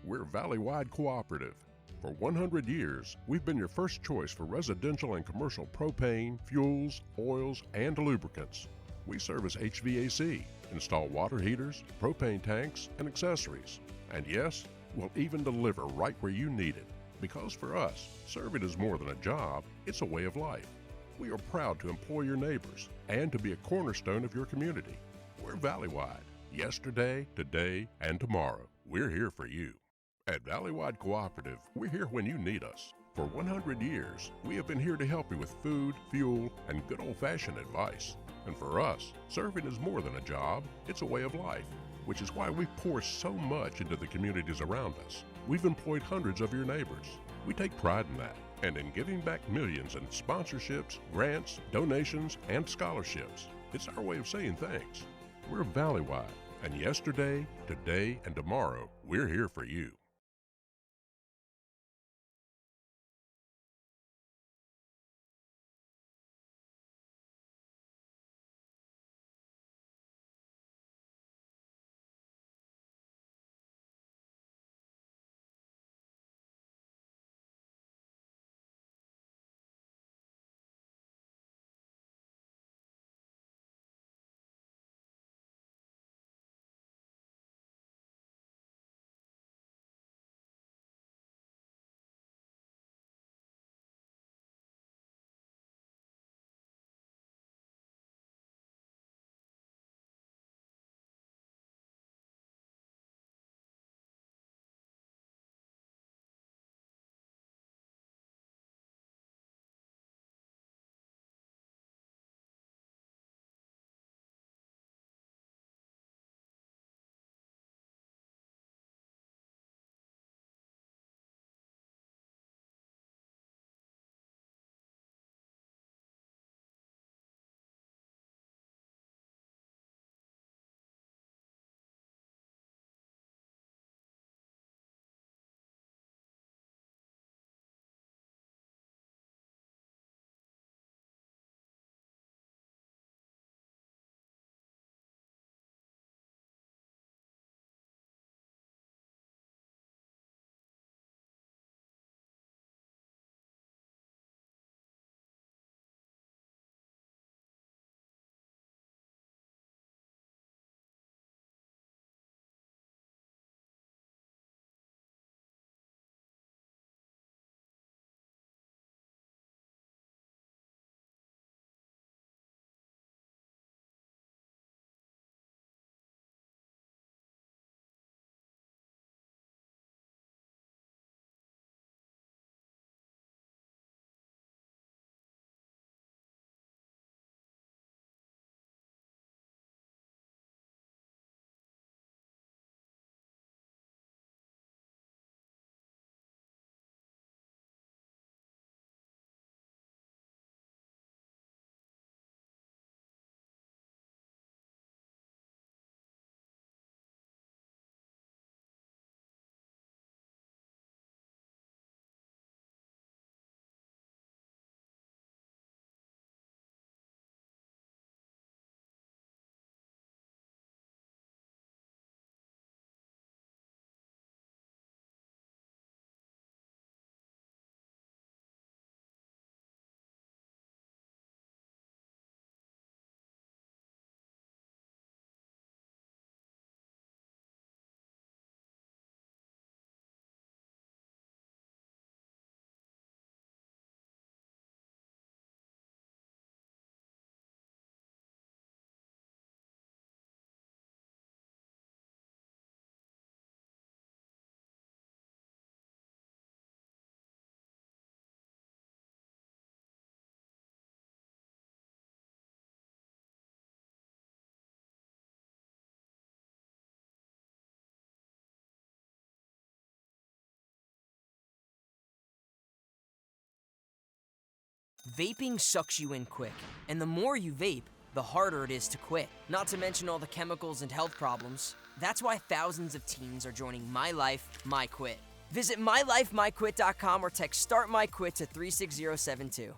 We're Valley-wide cooperative. For 100 years, we've been your first choice for residential and commercial propane, fuels, oils, and lubricants. We service HVAC, install water heaters, propane tanks, and accessories. And yes, we'll even deliver right where you need it. Because for us, serving is more than a job, it's a way of life. We are proud to employ your neighbors and to be a cornerstone of your community. We're Valley-wide. Yesterday, today, and tomorrow. We're here for you. At Valley-wide Cooperative, we're here when you need us. For 100 years, we have been here to help you with food, fuel, and good old-fashioned advice. And for us, serving is more than a job, it's a way of life, which is why we pour so much into the communities around us. We've employed hundreds of your neighbors. We take pride in that, and in giving back millions in sponsorships, grants, donations, and scholarships. It's our way of saying thanks. We're Valley-wide, and yesterday, today, and tomorrow, we're here for you. Vaping sucks you in quick, and the more you vape, the harder it is to quit. Not to mention all the chemicals and health problems. That's why thousands of teens are joining My Life, My Quit. Visit mylifemyquit.com or text Start My Quit to 36072.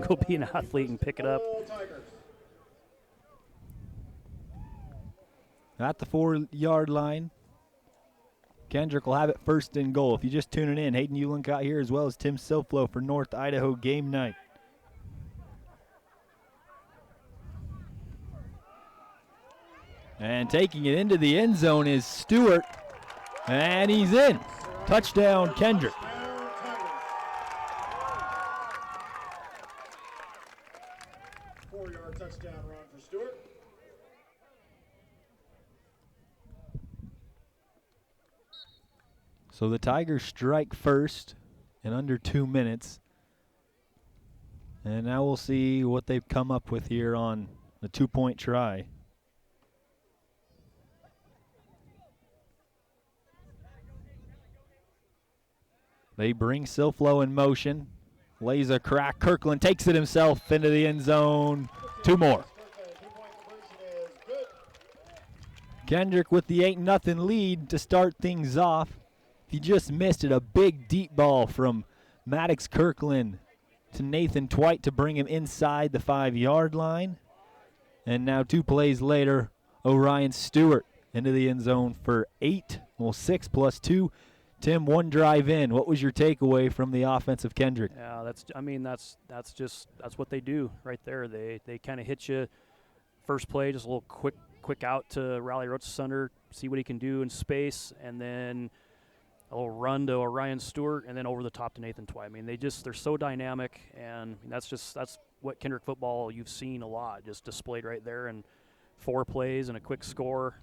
Go be an athlete and pick it up. At the 4-yard line, Kendrick will have it first and goal. If you're just tuning in, Hayden Euling out here as well as Tim Silflo for North Idaho Game Night. And taking it into the end zone is Stewart, and he's in. Touchdown, Kendrick. Touchdown run for Stewart. So the Tigers strike first in under 2 minutes. And now we'll see what they've come up with here on the 2-point try. They bring Silflo in motion. Lays a crack. Kirkland takes it himself into the end zone. 2 more. Kendrick with the 8-0 lead to start things off. He just missed it. A big deep ball from Maddox Kirkland to Nathan Twite to bring him inside the 5-yard line. And now 2 plays later, Orion Stewart into the end zone for 8. Well, 6 plus 2. Tim, 1 drive in. What was your takeaway from the offense of Kendrick? Yeah, that's what they do right there. They kind of hit you first play, just a little quick out to Riley Rochasunder, see what he can do in space, and then a little run to Orion Stewart, and then over the top to Nathan Twite. I mean, they're so dynamic, and that's what Kendrick football you've seen a lot, just displayed right there, and 4 plays and a quick score.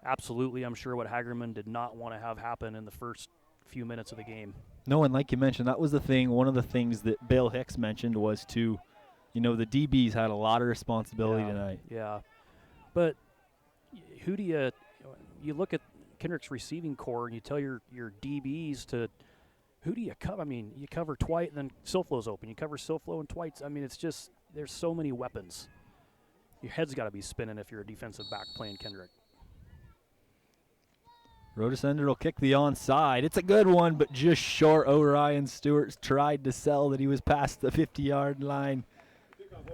Absolutely, I'm sure what Hagerman did not want to have happen in the first few minutes of the game. No, and like you mentioned, that was the thing. One of the things that Bill Hicks mentioned was the DBs had a lot of responsibility tonight. Yeah, but who do you look at Kendrick's receiving core and you tell your DBs to who do you cover? I mean, you cover Twite and then Silflo's open. You cover Silflo and Twite's. I mean, it's just there's so many weapons. Your head's got to be spinning if you're a defensive back playing Kendrick. Rochasunder will kick the onside. It's a good one, but just short. Orion Stewart tried to sell that he was past the 50-yard line,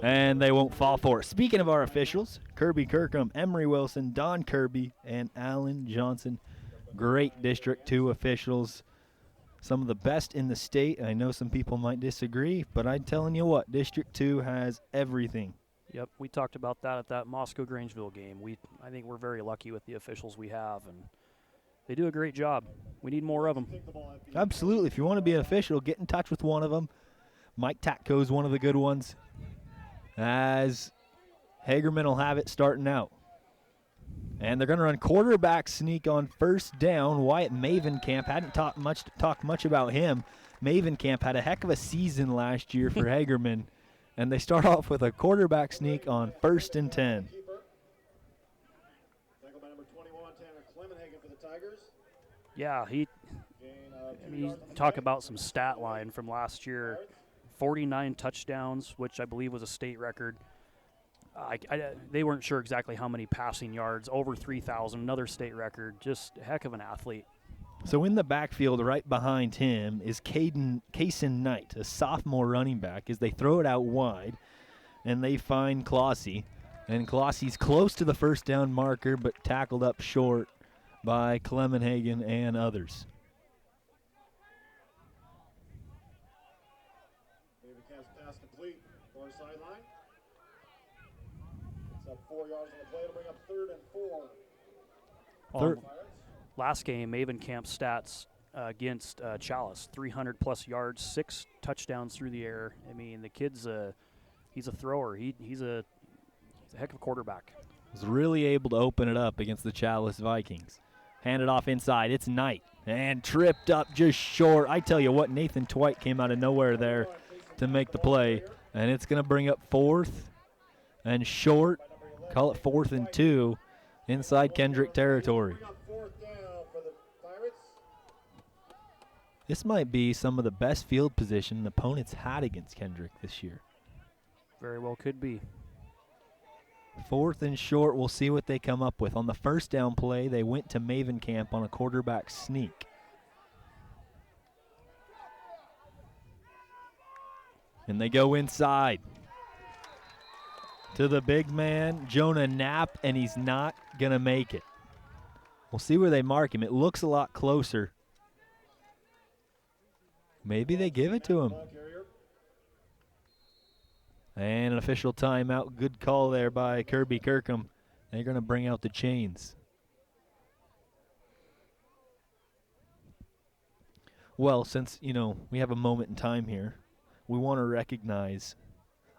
and they won't fall for it. Speaking of our officials, Kirby Kirkham, Emery Wilson, Don Kirby, and Alan Johnson. Great District 2 officials. Some of the best in the state. I know some people might disagree, but I'm telling you what, District 2 has everything. Yep, we talked about that at that Moscow-Grangeville game. I think we're very lucky with the officials we have, and they do a great job. We need more of them. Absolutely. If you want to be an official, get in touch with one of them. Mike Tatko is one of the good ones. As Hagerman will have it starting out. And they're going to run quarterback sneak on first down. Wyatt Mavenkamp, hadn't talked much about him. Mavenkamp had a heck of a season last year for Hagerman. And they start off with a quarterback sneak on 1st and 10. Yeah, you talk about some stat line from last year. 49 touchdowns, which I believe was a state record. They weren't sure exactly how many passing yards, over 3,000, another state record. Just a heck of an athlete. So in the backfield right behind him is Kaysen Knight, a sophomore running back, as they throw it out wide, and they find Clossy. And Clossy's close to the first down marker, but tackled up short by Clemenhagen and others. Pass complete for a sideline. It's up 4 yards on the play to bring up 3rd and 4. Last game, Mavenkamp's stats against Chalice, 300-plus yards, 6 touchdowns through the air. I mean, the kid's he's a thrower. He's a heck of a quarterback. Was really able to open it up against the Chalice Vikings. Handed off inside. It's Knight. And tripped up just short. I tell you what, Nathan Twite came out of nowhere there to make the play. And it's going to bring up 4th and short. Call it 4th and 2 inside Kendrick territory. This might be some of the best field position opponents had against Kendrick this year. Very well could be. 4th and short, we'll see what they come up with. On the first down play, they went to Mavenkamp on a quarterback sneak. And they go inside to the big man, Jonah Knapp, and he's not going to make it. We'll see where they mark him. It looks a lot closer. Maybe they give it to him. And an official timeout. Good call there by Kirby Kirkham. They're going to bring out the chains. Well, since, we have a moment in time here, we want to recognize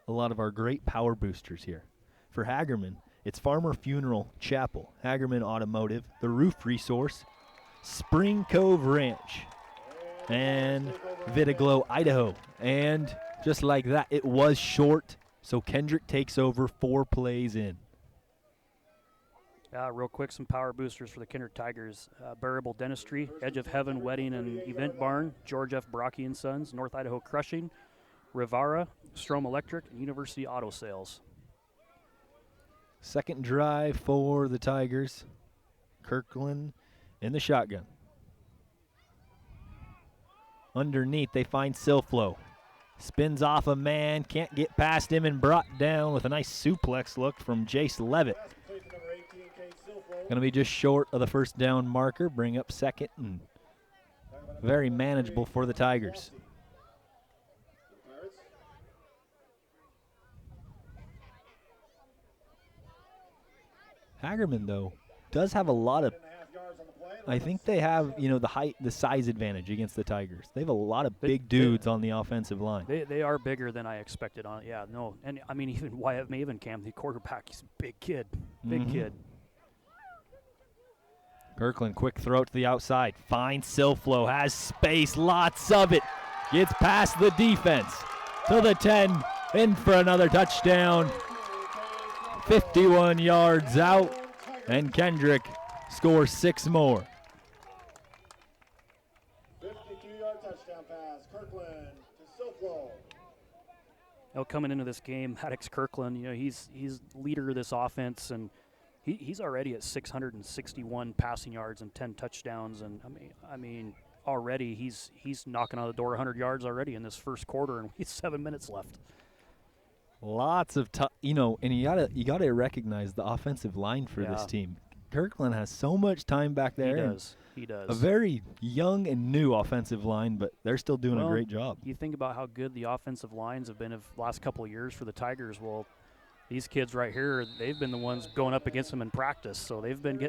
a lot of our great power boosters here. For Hagerman, it's Farmer Funeral Chapel, Hagerman Automotive, The Roof Resource, Spring Cove Ranch, and Vitaglow, Idaho. And just like that, it was short, so Kendrick takes over 4 plays in. Real quick, some power boosters for the Kendrick Tigers. Bearable Dentistry, Edge of Heaven Wedding and Event Barn, George F. Brocky and Sons, North Idaho Crushing, Rivara, Strom Electric, and University Auto Sales. Second drive for the Tigers. Kirkland in the shotgun. Underneath, they find Silflo. Spins off a man, can't get past him, and brought down with a nice suplex look from Jace Levitt. Going to be just short of the first down marker, bring up second, and very manageable for the Tigers. Hagerman, though, does have a lot of, I think they have, the height, the size advantage against the Tigers. They have a lot of big dudes on the offensive line. They are bigger than I expected. And I mean, even Wyatt Mavencamp, the quarterback, he's a big kid, kid. Kirkland, quick throw to the outside, finds Silflo, has space, lots of it, gets past the defense to the 10, in for another touchdown. 51 yards out, and Kendrick scores 6 more. 52-yard touchdown pass, Kirkland to Silflo. Coming into this game, Haddix Kirkland, he's leader of this offense, and he's already at 661 passing yards and 10 touchdowns, and I mean already he's knocking on the door 100 yards already in this first quarter, and we have 7 minutes left. Lots of and you gotta recognize the offensive line for this team. Kirkland has so much time back there. He does. A very young and new offensive line, but they're still doing a great job. You think about how good the offensive lines have been of the last couple of years for the Tigers. Well, these kids right here, they've been the ones going up against them in practice, so they've been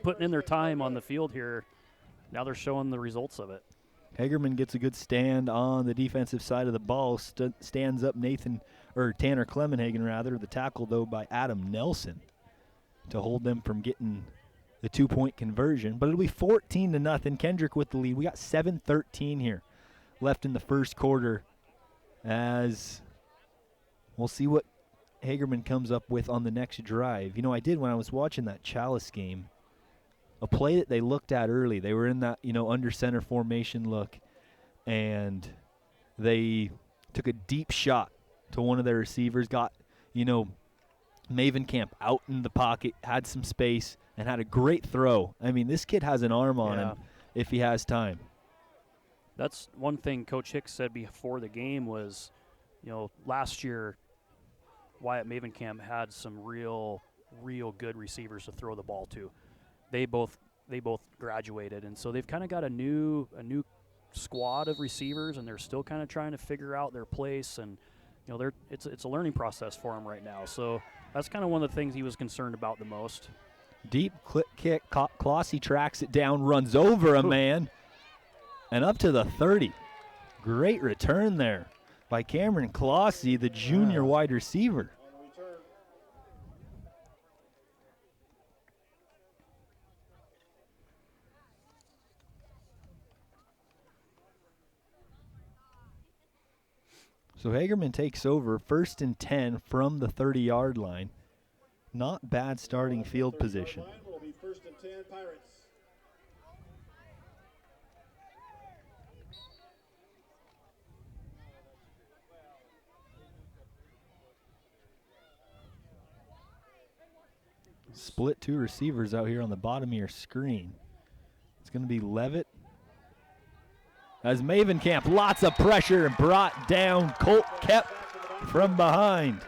putting in their time on the field here. Now they're showing the results of it. Hagerman gets a good stand on the defensive side of the ball. Stands up Tanner Clemenhagen, the tackle though by Adam Nelson to hold them from getting the 2-point conversion. But it'll be 14-0. Kendrick with the lead. We got 7:13 here left in the first quarter, as we'll see what Hagerman comes up with on the next drive. I did when I was watching that Chalice game, a play that they looked at early. They were in that, under center formation look, and they took a deep shot to one of their receivers, got, Mavencamp out in the pocket, had some space, and had a great throw. I mean, this kid has an arm on him if he has time. That's one thing Coach Hicks said before the game was, last year Wyatt Mavencamp had some real good receivers to throw the ball to. They both graduated, and so they've kind of got a new squad of receivers, and they're still kind of trying to figure out their place, and it's a learning process for them right now. So that's kind of one of the things he was concerned about the most. Deep kick, Clossy tracks it down, runs over a man, and up to the 30. Great return there by Cameron Clossy, the junior wide receiver. So Hagerman takes over 1st and 10 from the 30-yard line. Not bad starting field position. Will be 1st and 10 Pirates. Split 2 receivers out here on the bottom of your screen. It's going to be Levitt. as Mavenkamp, lots of pressure, brought down. Colt kept from behind.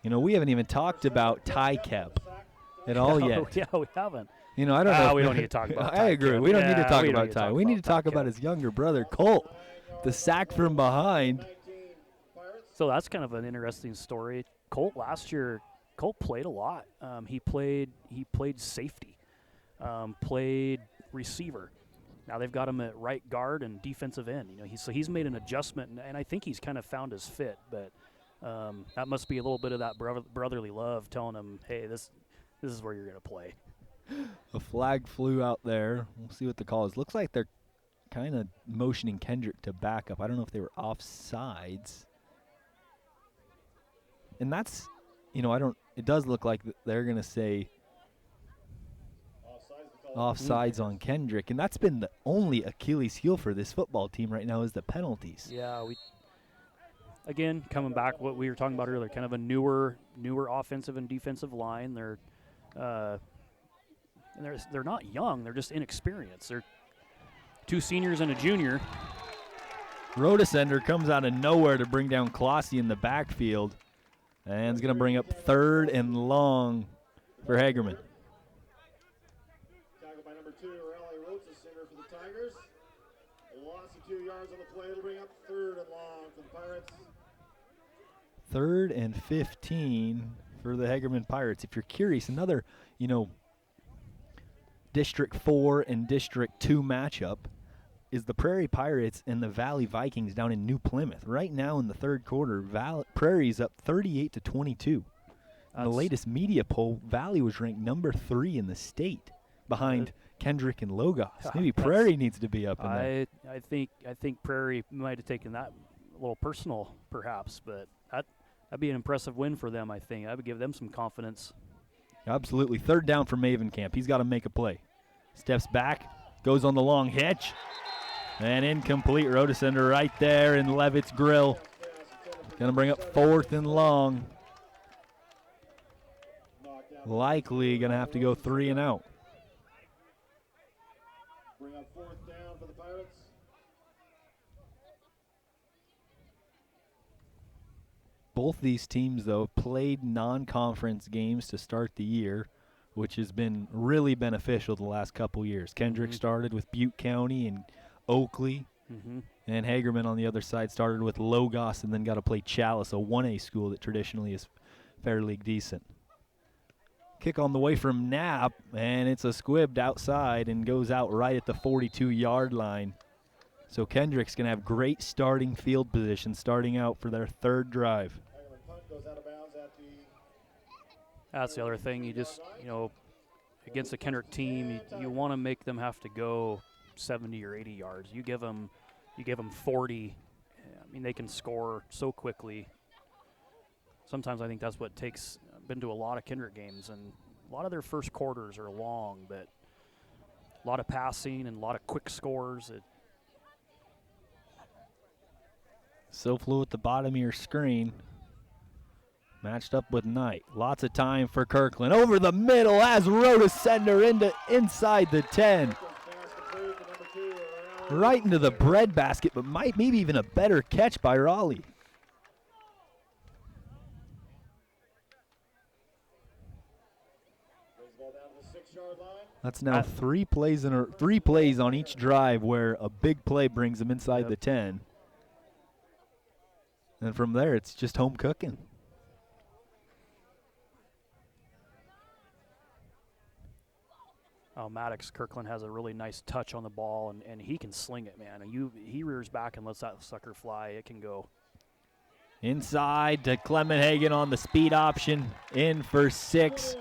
You know, we haven't even talked about Ty Kep at all yet. Yeah, we haven't. You know, I don't know. We don't need to talk about Ty. I agree. We don't need to talk we about Ty. We need to talk about his younger brother, Colt. The sack from behind. So that's kind of an interesting story. Colt last year, Colt played a lot. He played safety, played receiver. Now they've got him at right guard and defensive end. You know, he's made an adjustment, and I think he's kind of found his fit. But that must be a little bit of that brotherly love, telling him, "Hey, this is where you're going to play." A flag flew out there. We'll see what the call is. Looks like they're kind of motioning Kendrick to back up. I don't know if they were offsides. And that's, you know, it does look like they're going to say offsides on Kendrick. And that's been the only Achilles heel for this football team right now is the penalties. Yeah, again, coming back what we were talking about earlier, kind of a newer offensive and defensive line. They're not young, they're just inexperienced. They're 2 seniors and a junior. Rodesender comes out of nowhere to bring down Clossy in the backfield. And is going to bring up 3rd and long for Hagerman. Tackled by number 2, Raleigh Rhodes, the center for the Tigers. A loss of 2 yards on the play. It'll bring up 3rd and long for the Pirates. 3rd and 15 for the Hagerman Pirates. If you're curious, another, you know, District 4 and District 2 matchup is the Prairie Pirates and the Valley Vikings down in New Plymouth. Right now in the 3rd quarter, Prairie's up 38-22. In the latest media poll, Valley was ranked number 3 in the state behind Kendrick and Logos. Maybe Prairie needs to be up in there. I think Prairie might have taken that a little personal, perhaps, but that'd be an impressive win for them, I think. I would give them some confidence. Absolutely. 3rd down for Mavenkamp. He's got to make a play. Steps back, goes on the long hitch, and incomplete. Rodesender right there in Levitt's grill. Going to bring up 4th and long. Likely going to have to go 3 and out. Bring up 4th down for the Pirates. Both these teams, though, played non-conference games to start the year, which has been really beneficial the last couple years. Kendrick started with Butte County and Oakley, and Hagerman on the other side started with Logos and then got to play Chalice, a 1A school that traditionally is fairly decent. Kick on the way from Knapp, and it's a squibbed outside and goes out right at the 42-yard line. So Kendrick's going to have great starting field position starting out for their 3rd drive. That's the other thing. You just, against a Kendrick team, you want to make them have to go 70 or 80 yards. You give them 40. I mean, they can score so quickly. Sometimes I think that's what takes. I've been to a lot of Kendrick games, and a lot of their first quarters are long, but a lot of passing and a lot of quick scores. So flew at the bottom of your screen. Matched up with Knight. Lots of time for Kirkland. Over the middle as Rodesender inside the 10. Right into the breadbasket, but maybe even a better catch by Raleigh. That's now 3 plays on each drive where a big play brings them inside the 10. And from there, it's just home cooking. Maddox Kirkland has a really nice touch on the ball, and he can sling it, man. He rears back and lets that sucker fly. It can go. Inside to Clement Hagan on the speed option. In for 6.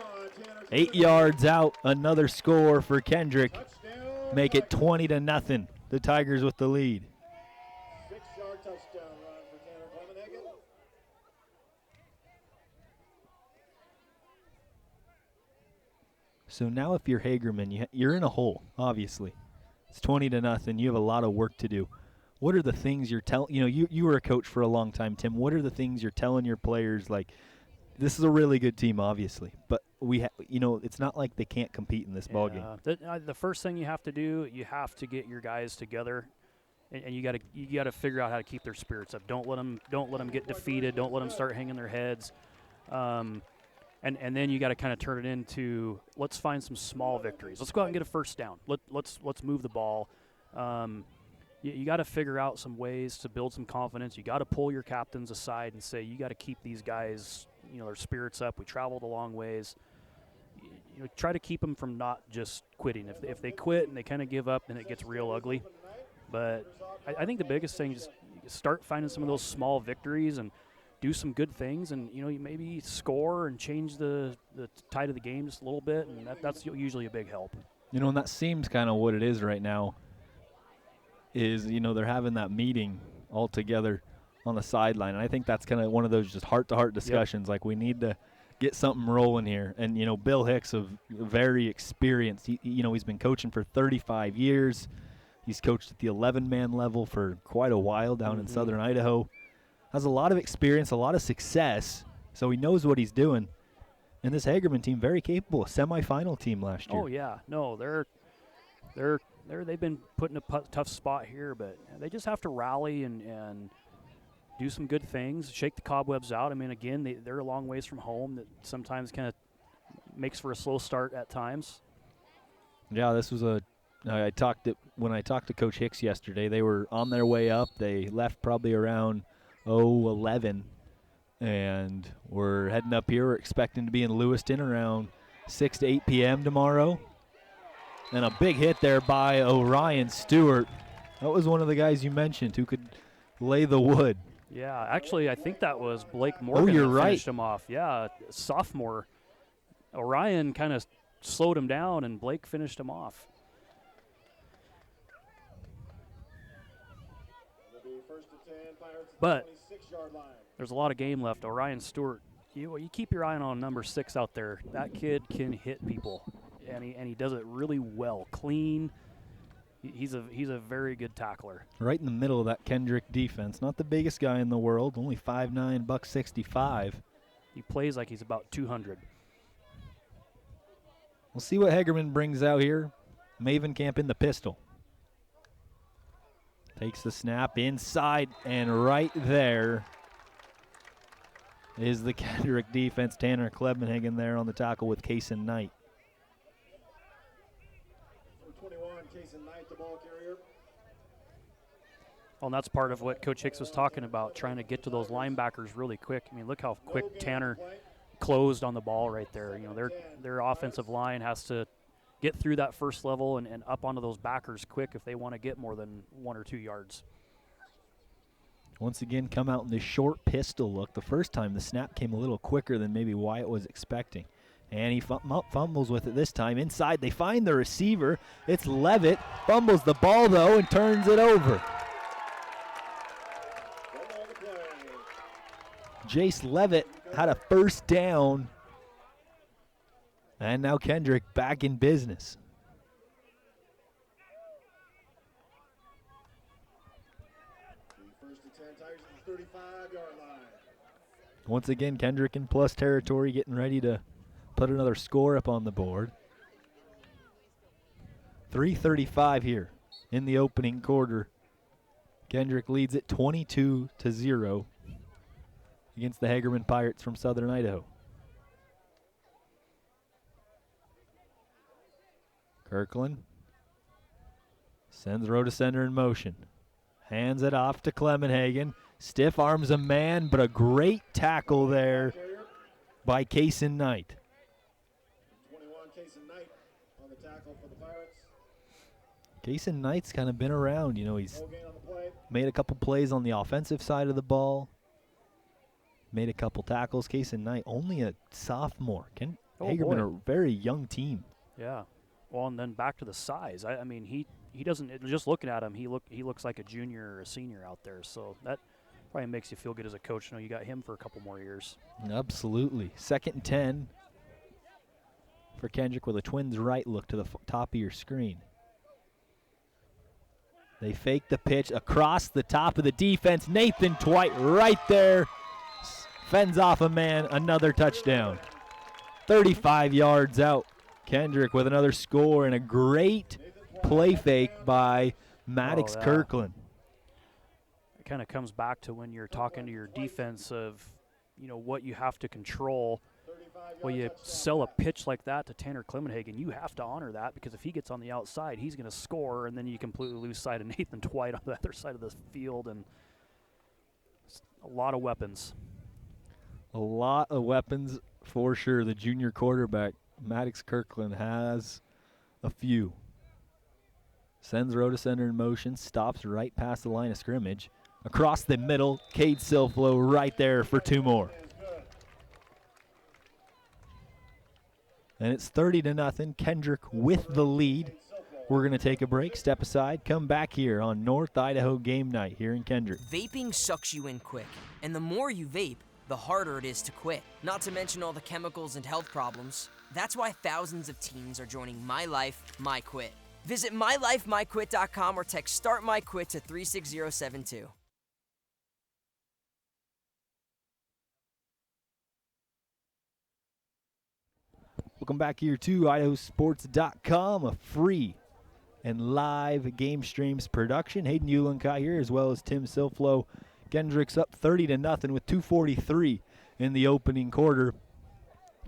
8 yards out. Another score for Kendrick. Make it 20-0. The Tigers with the lead. 6-yard touchdown run for Tanner Clement Hagan. So now if you're Hagerman, you're in a hole, obviously. It's 20-0. You have a lot of work to do. What are the things you're telling, you were a coach for a long time, Tim. What are the things you're telling your players, like, this is a really good team, obviously, but it's not like they can't compete in this ballgame. The first thing you have to do, you have to get your guys together, and you got to figure out how to keep their spirits up. Don't let them get defeated. Don't let them start hanging their heads. And then you got to kind of turn it into, let's find some small victories. Let's go out and get a first down. Let's move the ball. You got to figure out some ways to build some confidence. You got to pull your captains aside and say, you got to keep these guys, their spirits up. We traveled a long ways. Try to keep them from not just quitting. If they quit and they kind of give up, then it gets real ugly. But I think the biggest thing is start finding some of those small victories and do some good things, and you maybe score and change the tide of the game just a little bit, and that's usually a big help. And that seems kind of what it is right now. Is they're having that meeting all together on the sideline, and I think that's kind of one of those just heart-to-heart discussions. Like, we need to get something rolling here. And Bill Hicks, very experienced. He's been coaching for 35 years. He's coached at the 11-man level for quite a while down in southern Idaho. Has a lot of experience, a lot of success, so he knows what he's doing. And this Hagerman team, very capable, a semifinal team last year. Oh yeah, no, they've been put in a tough spot here, but they just have to rally and do some good things, shake the cobwebs out. I mean, again, they're a long ways from home. That sometimes kind of makes for a slow start at times. Yeah, this was when I talked to Coach Hicks yesterday. They were on their way up. They left probably around 11, and we're heading up here. We're expecting to be in Lewiston around 6 to 8 p.m. tomorrow. And a big hit there by Orion Stewart. That was one of the guys you mentioned who could lay the wood. Yeah, actually, I think that was Blake Morgan you're that right. finished him off. Yeah, sophomore. Orion kind of slowed him down, and Blake finished him off. But there's a lot of game left. Orion Stewart, you keep your eye on number 6 out there. That kid can hit people, and he does it really well, clean. He's a very good tackler. Right in the middle of that Kendrick defense. Not the biggest guy in the world, only 5'9", $165. He plays like he's about 200. We'll see what Hagerman brings out here. Maven Camp in the pistol. Takes the snap inside, and right there is the Kendrick defense. Tanner Klebenhagen there on the tackle with Kaysen Knight. 21, Kaysen Knight, the ball carrier. Well, and that's part of what Coach Hicks was talking about, trying to get to those linebackers really quick. I mean, look how quick Tanner closed on the ball right there. Their offensive line has to get through that first level and up onto those backers quick if they want to get more than 1 or 2 yards. Once again, come out in this short pistol look. The first time the snap came a little quicker than maybe Wyatt was expecting. And he fumbles with it this time. Inside, they find the receiver. It's Levitt. Fumbles the ball, though, and turns it over. Jace Levitt had a first down. And now Kendrick back in business. First and 10, Tigers at the 35-yard line. Once again, Kendrick in plus territory, getting ready to put another score up on the board. 3:35 here in the opening quarter. Kendrick leads it 22-0 against the Hagerman Pirates from Southern Idaho. Kirkland sends row to center in motion. Hands it off to Klemenhagen. Stiff arms a man, but a great tackle there by Kaysen Knight. 21, Kaysen Knight on the tackle for the Pirates. Kaysen Knight's kind of been around. He's No gain on the play. made a couple plays on the offensive side of the ball. Made a couple tackles. Kaysen Knight, only a sophomore. Hagerman, a very young team. Yeah. Well, and then back to the size. I mean, he doesn't, just looking at him, he looks like a junior or a senior out there. So that probably makes you feel good as a coach. You got him for a couple more years. Absolutely. 2nd and 10 for Kendrick with a Twins right look to the top of your screen. They fake the pitch across the top of the defense. Nathan Twite right there. Fends off a man, another touchdown. 35 yards out. Kendrick with another score and a great play fake by Maddox Kirkland. It kind of comes back to when you're talking to your defense of, what you have to control. Well, you sell a pitch like that to Tanner Clemenhagen, you have to honor that, because if he gets on the outside, he's going to score, and then you completely lose sight of Nathan Dwight on the other side of the field, and a lot of weapons. A lot of weapons for sure. The junior quarterback, Maddox Kirkland, has a few. Sends Rhoda Center in motion, stops right past the line of scrimmage. Across the middle, Cade Silflo right there for 2 more. And it's 30-0. Kendrick with the lead. We're going to take a break, step aside, come back here on North Idaho Game Night here in Kendrick. Vaping sucks you in quick, and the more you vape, the harder it is to quit. Not to mention all the chemicals and health problems. That's why thousands of teens are joining My Life, My Quit. Visit mylifemyquit.com or text Start My Quit to 36072. Welcome back here to IdahoSports.com, a free and live game streams production. Hayden Ulenkai here, as well as Tim Silflo. Kendrick's up 30-0 with 2:43 in the opening quarter.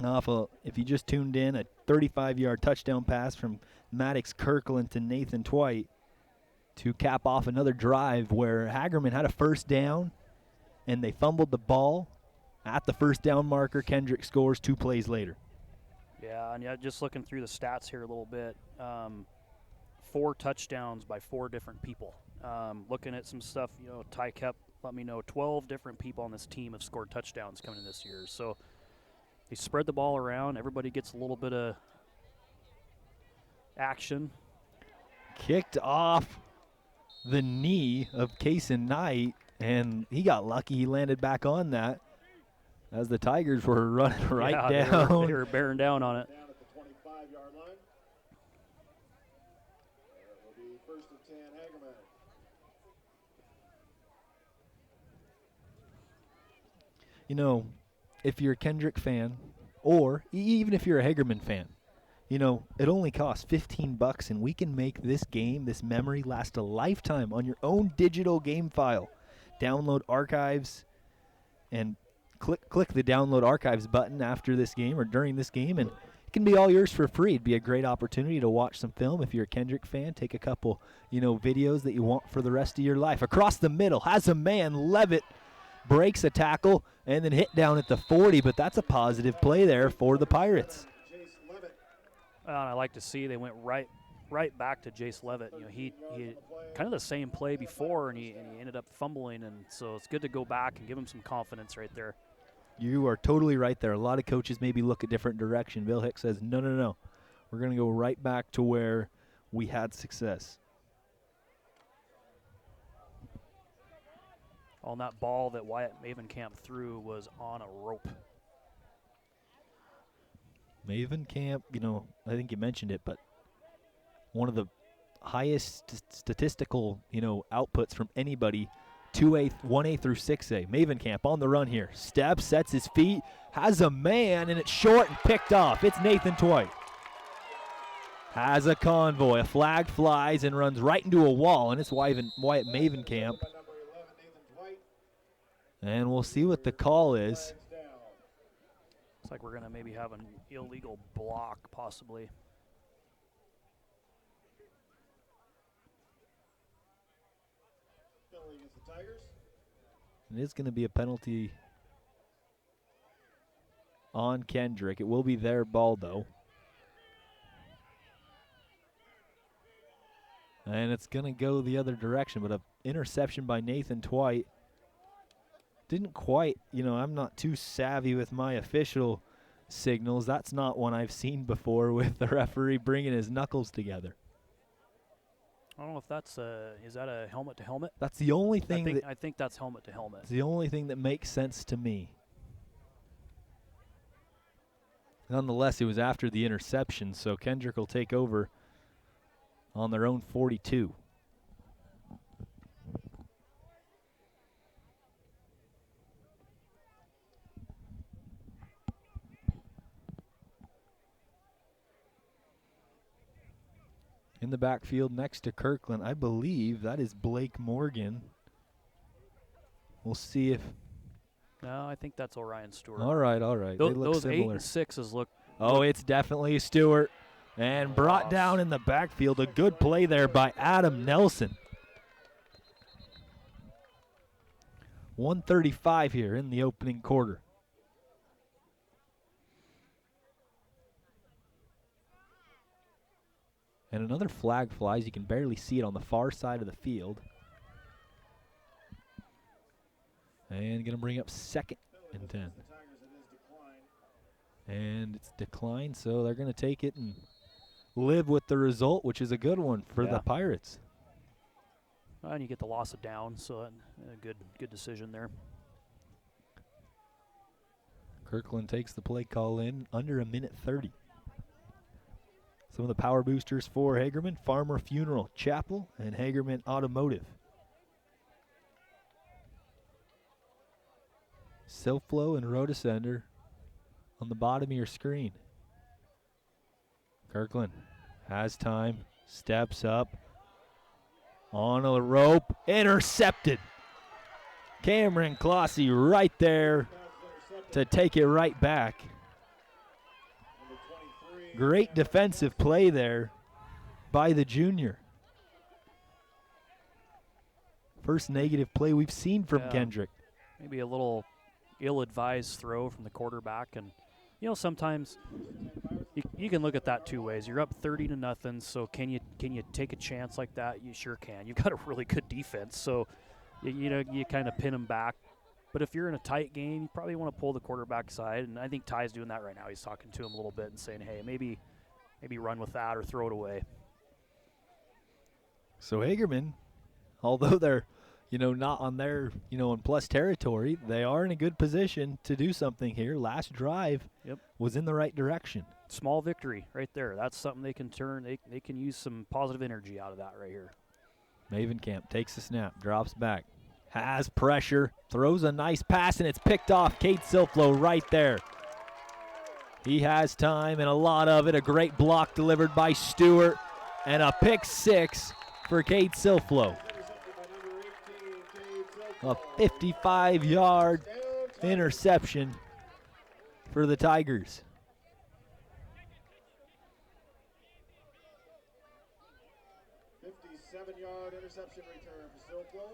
If you just tuned in, a 35-yard touchdown pass from Maddox Kirkland to Nathan Dwight to cap off another drive where Hagerman had a first down and they fumbled the ball at the first down marker. Kendrick scores 2 plays later. Yeah, and just looking through the stats here a little bit, 4 touchdowns by 4 different people. Looking at some stuff, Ty Kep let me know 12 different people on this team have scored touchdowns coming in this year. So they spread the ball around. Everybody gets a little bit of action. Kicked off the knee of Kason Knight, and he got lucky. He landed back on that as the Tigers were running down. They were bearing down on it. Down at the 25-yard line. That will be first and 10, Hagerman. If you're a Kendrick fan, or even if you're a Hagerman fan, it only costs $15, and we can make this game, this memory, last a lifetime on your own digital game file. Download archives and click the download archives button after this game or during this game, and it can be all yours for free. It'd be a great opportunity to watch some film. If you're a Kendrick fan, take a couple, videos that you want for the rest of your life. Across the middle, has a man, Levitt breaks a tackle and then hit down at the 40, but that's a positive play there for the Pirates. And I like to see they went right back to Jace Levitt. He kind of the same play before, and he ended up fumbling, and so it's good to go back and give him some confidence right there. You are totally right there. A lot of coaches maybe look a different direction. Bill Hicks says, no. We're going to go right back to where we had success. On that ball that Wyatt Mavenkamp threw was on a rope. Mavenkamp, I think you mentioned it, but one of the highest statistical, outputs from anybody, 2A, 1A through 6A. Mavenkamp on the run here. Steps, sets his feet, has a man, and it's short and picked off. It's Nathan Dwight. Has a convoy. A flag flies and runs right into a wall, and it's Wyatt Mavenkamp. And we'll see what the call is. Looks like we're going to maybe have an illegal block, possibly. It is going to be a penalty on Kendrick. It will be their ball, though. And it's going to go the other direction, but an interception by Nathan Dwight. Didn't quite, I'm not too savvy with my official signals. That's not one I've seen before with the referee bringing his knuckles together. I don't know if that's is that a helmet to helmet? That's the only thing I think that's helmet to helmet. It's the only thing that makes sense to me. Nonetheless, it was after the interception, so Kendrick will take over on their own 42. In the backfield next to Kirkland, I believe that is Blake Morgan. We'll see if... No, I think that's Orion Stewart. All right. They look those similar. 8 and 6s look... Oh, it's definitely Stewart. And brought down in the backfield. A good play there by Adam Nelson. 1:35 here in the opening quarter. And another flag flies. You can barely see it on the far side of the field. And going to bring up 2nd and 10. And it's declined, so they're going to take it and live with the result, which is a good one for the Pirates. And you get the loss of down, so a good decision there. Kirkland takes the play call in under 1:30. Some of the power boosters for Hagerman: Farmer Funeral Chapel and Hagerman Automotive. Silflo and Rotosender on the bottom of your screen. Kirkland has time, steps up, on a rope, intercepted. Cameron Clossy right there to take it right back. Great defensive play there by the junior. First negative play we've seen from Kendrick. Maybe a little ill-advised throw from the quarterback, and sometimes you can look at that 2 ways. You're up 30-0, so can you take a chance like that? You sure can. You've got a really good defense, so you kind of pin them back. But if you're in a tight game, you probably want to pull the quarterback side, and I think Ty's doing that right now. He's talking to him a little bit and saying, hey, maybe run with that or throw it away. So Hagerman, although they're not on their, in plus territory, they are in a good position to do something here. Last drive was in the right direction. Small victory right there. That's something they can turn. They can use some positive energy out of that right here. Mavenkamp takes the snap, drops back, has pressure, throws a nice pass, and it's picked off. Cade Silflo right there. He has time and a lot of it. A great block delivered by Stewart, and a pick 6 for Cade Silflo. A 55-yard interception for the Tigers. Interception return for Silflo.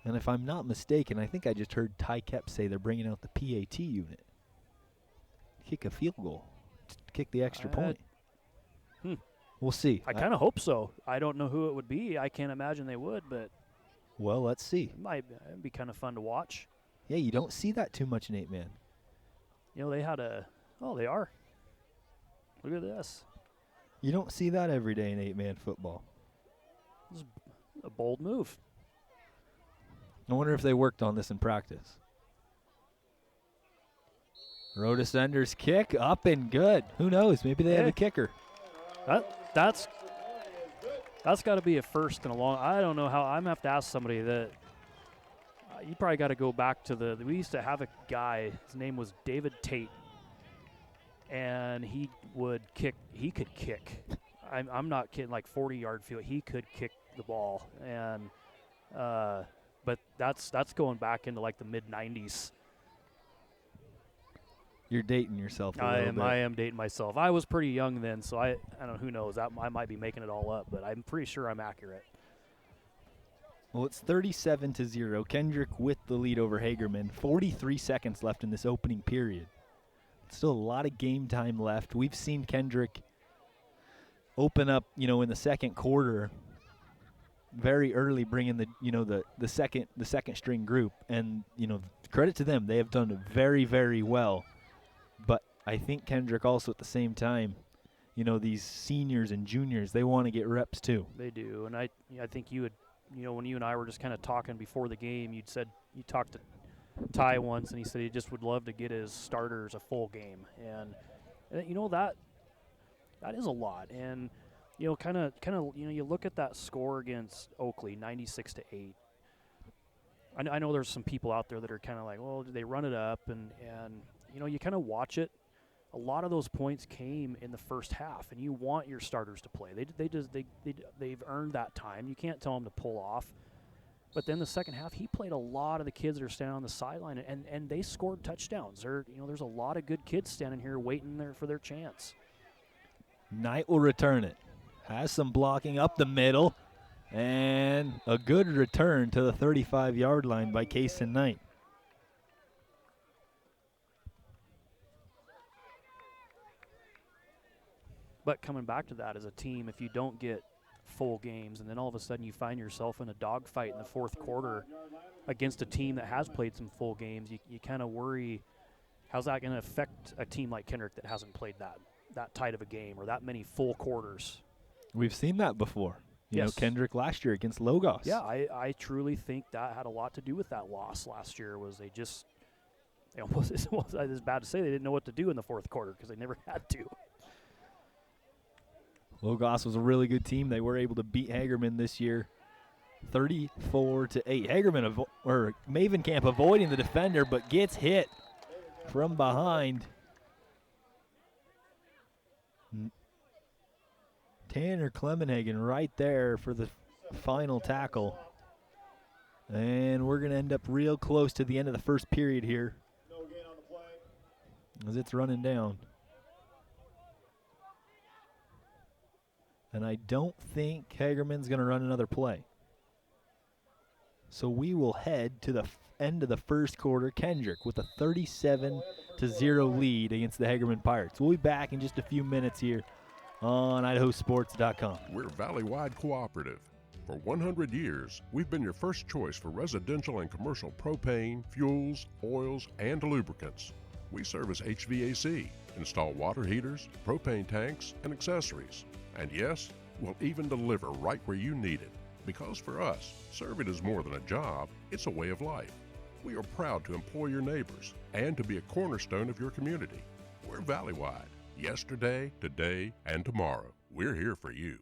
And if I'm not mistaken, I think I just heard Ty Kep say they're bringing out the PAT unit. Kick a field goal. Kick the extra point. We'll see. I kind of hope so. I don't know who it would be. I can't imagine they would, but... Well, let's see. It'd be kind of fun to watch. Yeah, you don't see that too much in 8-man. They had a... Oh, they are. Look at this. You don't see that every day in 8-man football. This is a bold move. I wonder if they worked on this in practice. Rodesender's kick up and good. Who knows? Maybe they have a kicker. That's got to be a first in a long. I don't know how. I'm gonna have to ask somebody that. You probably got to go back to we used to have a guy. His name was David Tate, and he would kick. He could kick. I'm not kidding. Like 40-yard field, he could kick the ball, and but that's going back into like the mid '90s. You're dating yourself a little bit. I am dating myself. I was pretty young then, so I don't know. Who knows? I might be making it all up, but I'm pretty sure I'm accurate. Well, it's 37-0. Kendrick with the lead over Hagerman. 43 seconds left in this opening period. Still a lot of game time left. We've seen Kendrick open up, in the second quarter, very early, bringing the second string group, and credit to them, they have done very, very well. But I think Kendrick also at the same time, these seniors and juniors, they want to get reps too. They do, and I think you would, when you and I were just kind of talking before the game, you talked to Ty once, and he said he just would love to get his starters a full game, and that is a lot, and kind of you look at that score against Oakley, 96-8. I know there's some people out there that are kind of like, well, they run it up, and you kind of watch it a lot of those points came in the first half, and you want your starters to play. They've earned that time. You can't tell them to pull off. But then the second half, he played a lot of the kids that are standing on the sideline, and they scored touchdowns. There's a lot of good kids standing here waiting there for their chance. Knight will return it. Has some blocking up the middle, and a good return to the 35-yard line by Kaysen Knight. But coming back to that as a team, if you don't get full games and then all of a sudden you find yourself in a dogfight in the fourth quarter against a team that has played some full games, you kind of worry, how's that going to affect a team like Kendrick that hasn't played that tight of a game or that many full quarters? We've seen that before. You know, Kendrick last year against Logos. Yeah, I truly think that had a lot to do with that loss last year. Was they almost, it's bad to say, they didn't know what to do in the fourth quarter because they never had to. Logos was a really good team. They were able to beat Hagerman this year, 34-8. Hagerman or Mavenkamp avoiding the defender, but gets hit from behind. Tanner Clemenhagen right there for the final tackle. And we're going to end up real close to the end of the first period here as it's running down. And I don't think Hagerman's going to run another play. So we will head to the end of the first quarter. Kendrick with a 37-0 lead against the Hagerman Pirates. We'll be back in just a few minutes here on IdahoSports.com. We're Valley-wide cooperative. For 100 years, we've been your first choice for residential and commercial propane, fuels, oils, and lubricants. We service HVAC, install water heaters, propane tanks, and accessories. And yes, we'll even deliver right where you need it. Because for us, serving is more than a job, it's a way of life. We are proud to employ your neighbors and to be a cornerstone of your community. We're Valley-wide. Yesterday, today, and tomorrow. We're here for you.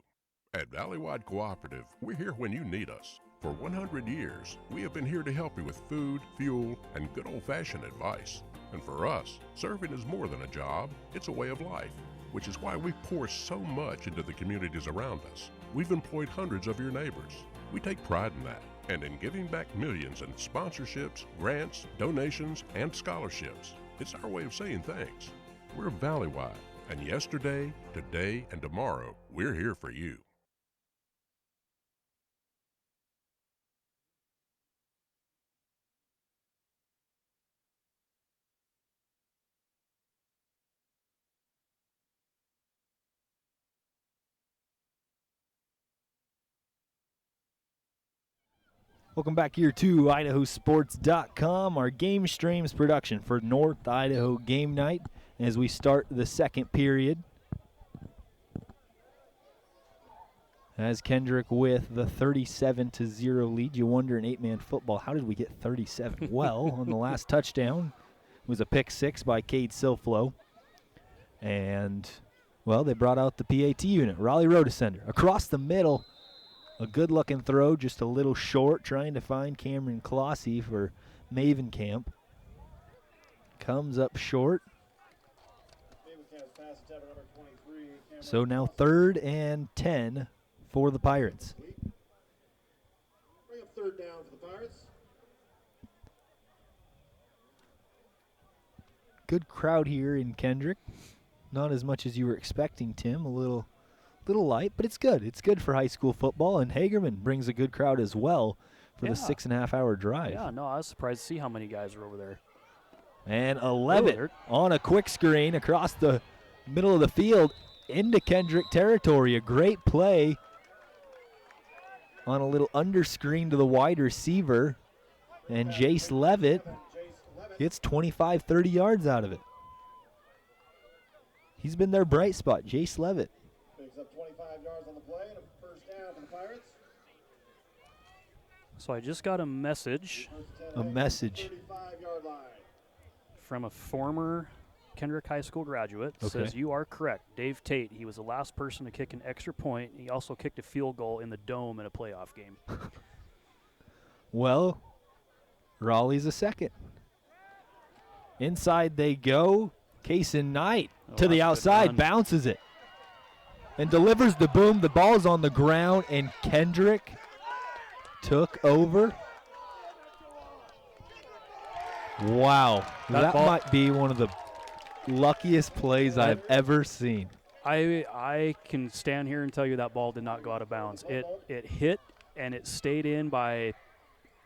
At Valley-wide Cooperative, we're here when you need us. For 100 years, we have been here to help you with food, fuel, and good old-fashioned advice. And for us, serving is more than a job, it's a way of life. Which is why we pour so much into the communities around us. We've employed hundreds of your neighbors. We take pride in that, and in giving back millions in sponsorships, grants, donations, and scholarships. It's our way of saying thanks. We're Valley-wide, and yesterday, today, and tomorrow, we're here for you. Welcome back here to IdahoSports.com, our Game Streams production for North Idaho Game Night as we start the second period. As Kendrick with the 37-0 lead. You wonder in 8-man football, how did we get 37? Well, on the last touchdown, it was a pick six by Cade Silflo. And, well, they brought out the PAT unit, Raleigh Rotosender. Across the middle, a good-looking throw, just a little short, trying to find Cameron Clossy for Mavenkamp. Comes up short. So now 3rd and 10 for the Pirates. Bring up 3rd down for the Pirates. Good crowd here in Kendrick. Not as much as you were expecting, Tim. A little light, but it's good. It's good for high school football, and Hagerman brings a good crowd as well for the 6.5-hour drive. Yeah, no, I was surprised to see how many guys are over there. And 11 on a quick screen across the middle of the field into Kendrick territory. A great play on a little under screen to the wide receiver, and Jace Levitt gets 25, 30 yards out of it. He's been their bright spot, Jace Levitt. Picks up 25 yards on the play and a 1st down for the Pirates. So I just got a message. From a former Kendrick High School graduate. Says you are correct. Dave Tate, he was the last person to kick an extra point. He also kicked a field goal in the Dome in a playoff game. Well, Raleigh's a second. Inside they go. Kaysen Knight to the that's a good outside, run. bounces it, and delivers the boom. The ball's on the ground, and Kendrick took over. Wow, that ball- might be one of the luckiest plays I've ever seen. I can stand here and tell you that ball did not go out of bounds. It hit and it stayed in by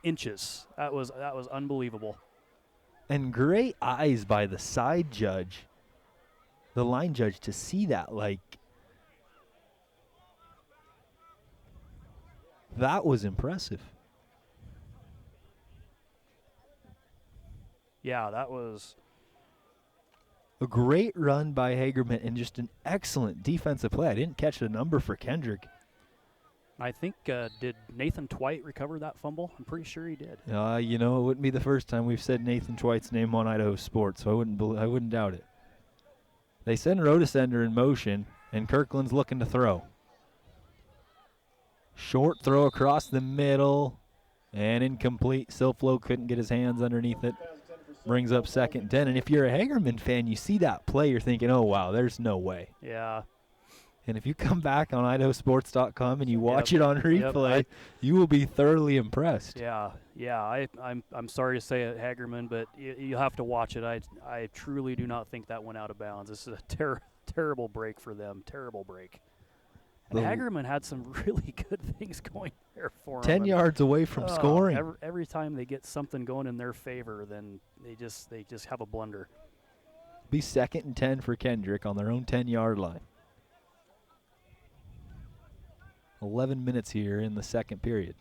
inches. That was unbelievable. And great eyes by the side judge, the line judge, to see that. Like, that was impressive. Yeah, that was. A great run by Hagerman and just an excellent defensive play. I didn't catch the number for Kendrick. I think did Nathan Twite recover that fumble? I'm pretty sure he did. You know, it wouldn't be the first time we've said Nathan Twite's name on Idaho Sports, so I wouldn't doubt it. They send Rotosender in motion, and Kirkland's looking to throw. Short throw across the middle, and incomplete. Silflo couldn't get his hands underneath it. Brings up 2nd and 10. And if you're a Hagerman fan, you see that play, you're thinking, oh, wow, there's no way. Yeah. And if you come back on IdahoSports.com and you watch it on replay, Yep. you will be thoroughly impressed. Yeah. I'm sorry to say it, Hagerman, but you'll have to watch it. I truly do not think that went out of bounds. This is a terrible break for them. Terrible break. And Hagerman had some really good things going there for him. 10 yards away from scoring. Every time they get something going in their favor, then they just have a blunder. Be 2nd and 10 for Kendrick on their own 10-yard line. 11 minutes here in the second period.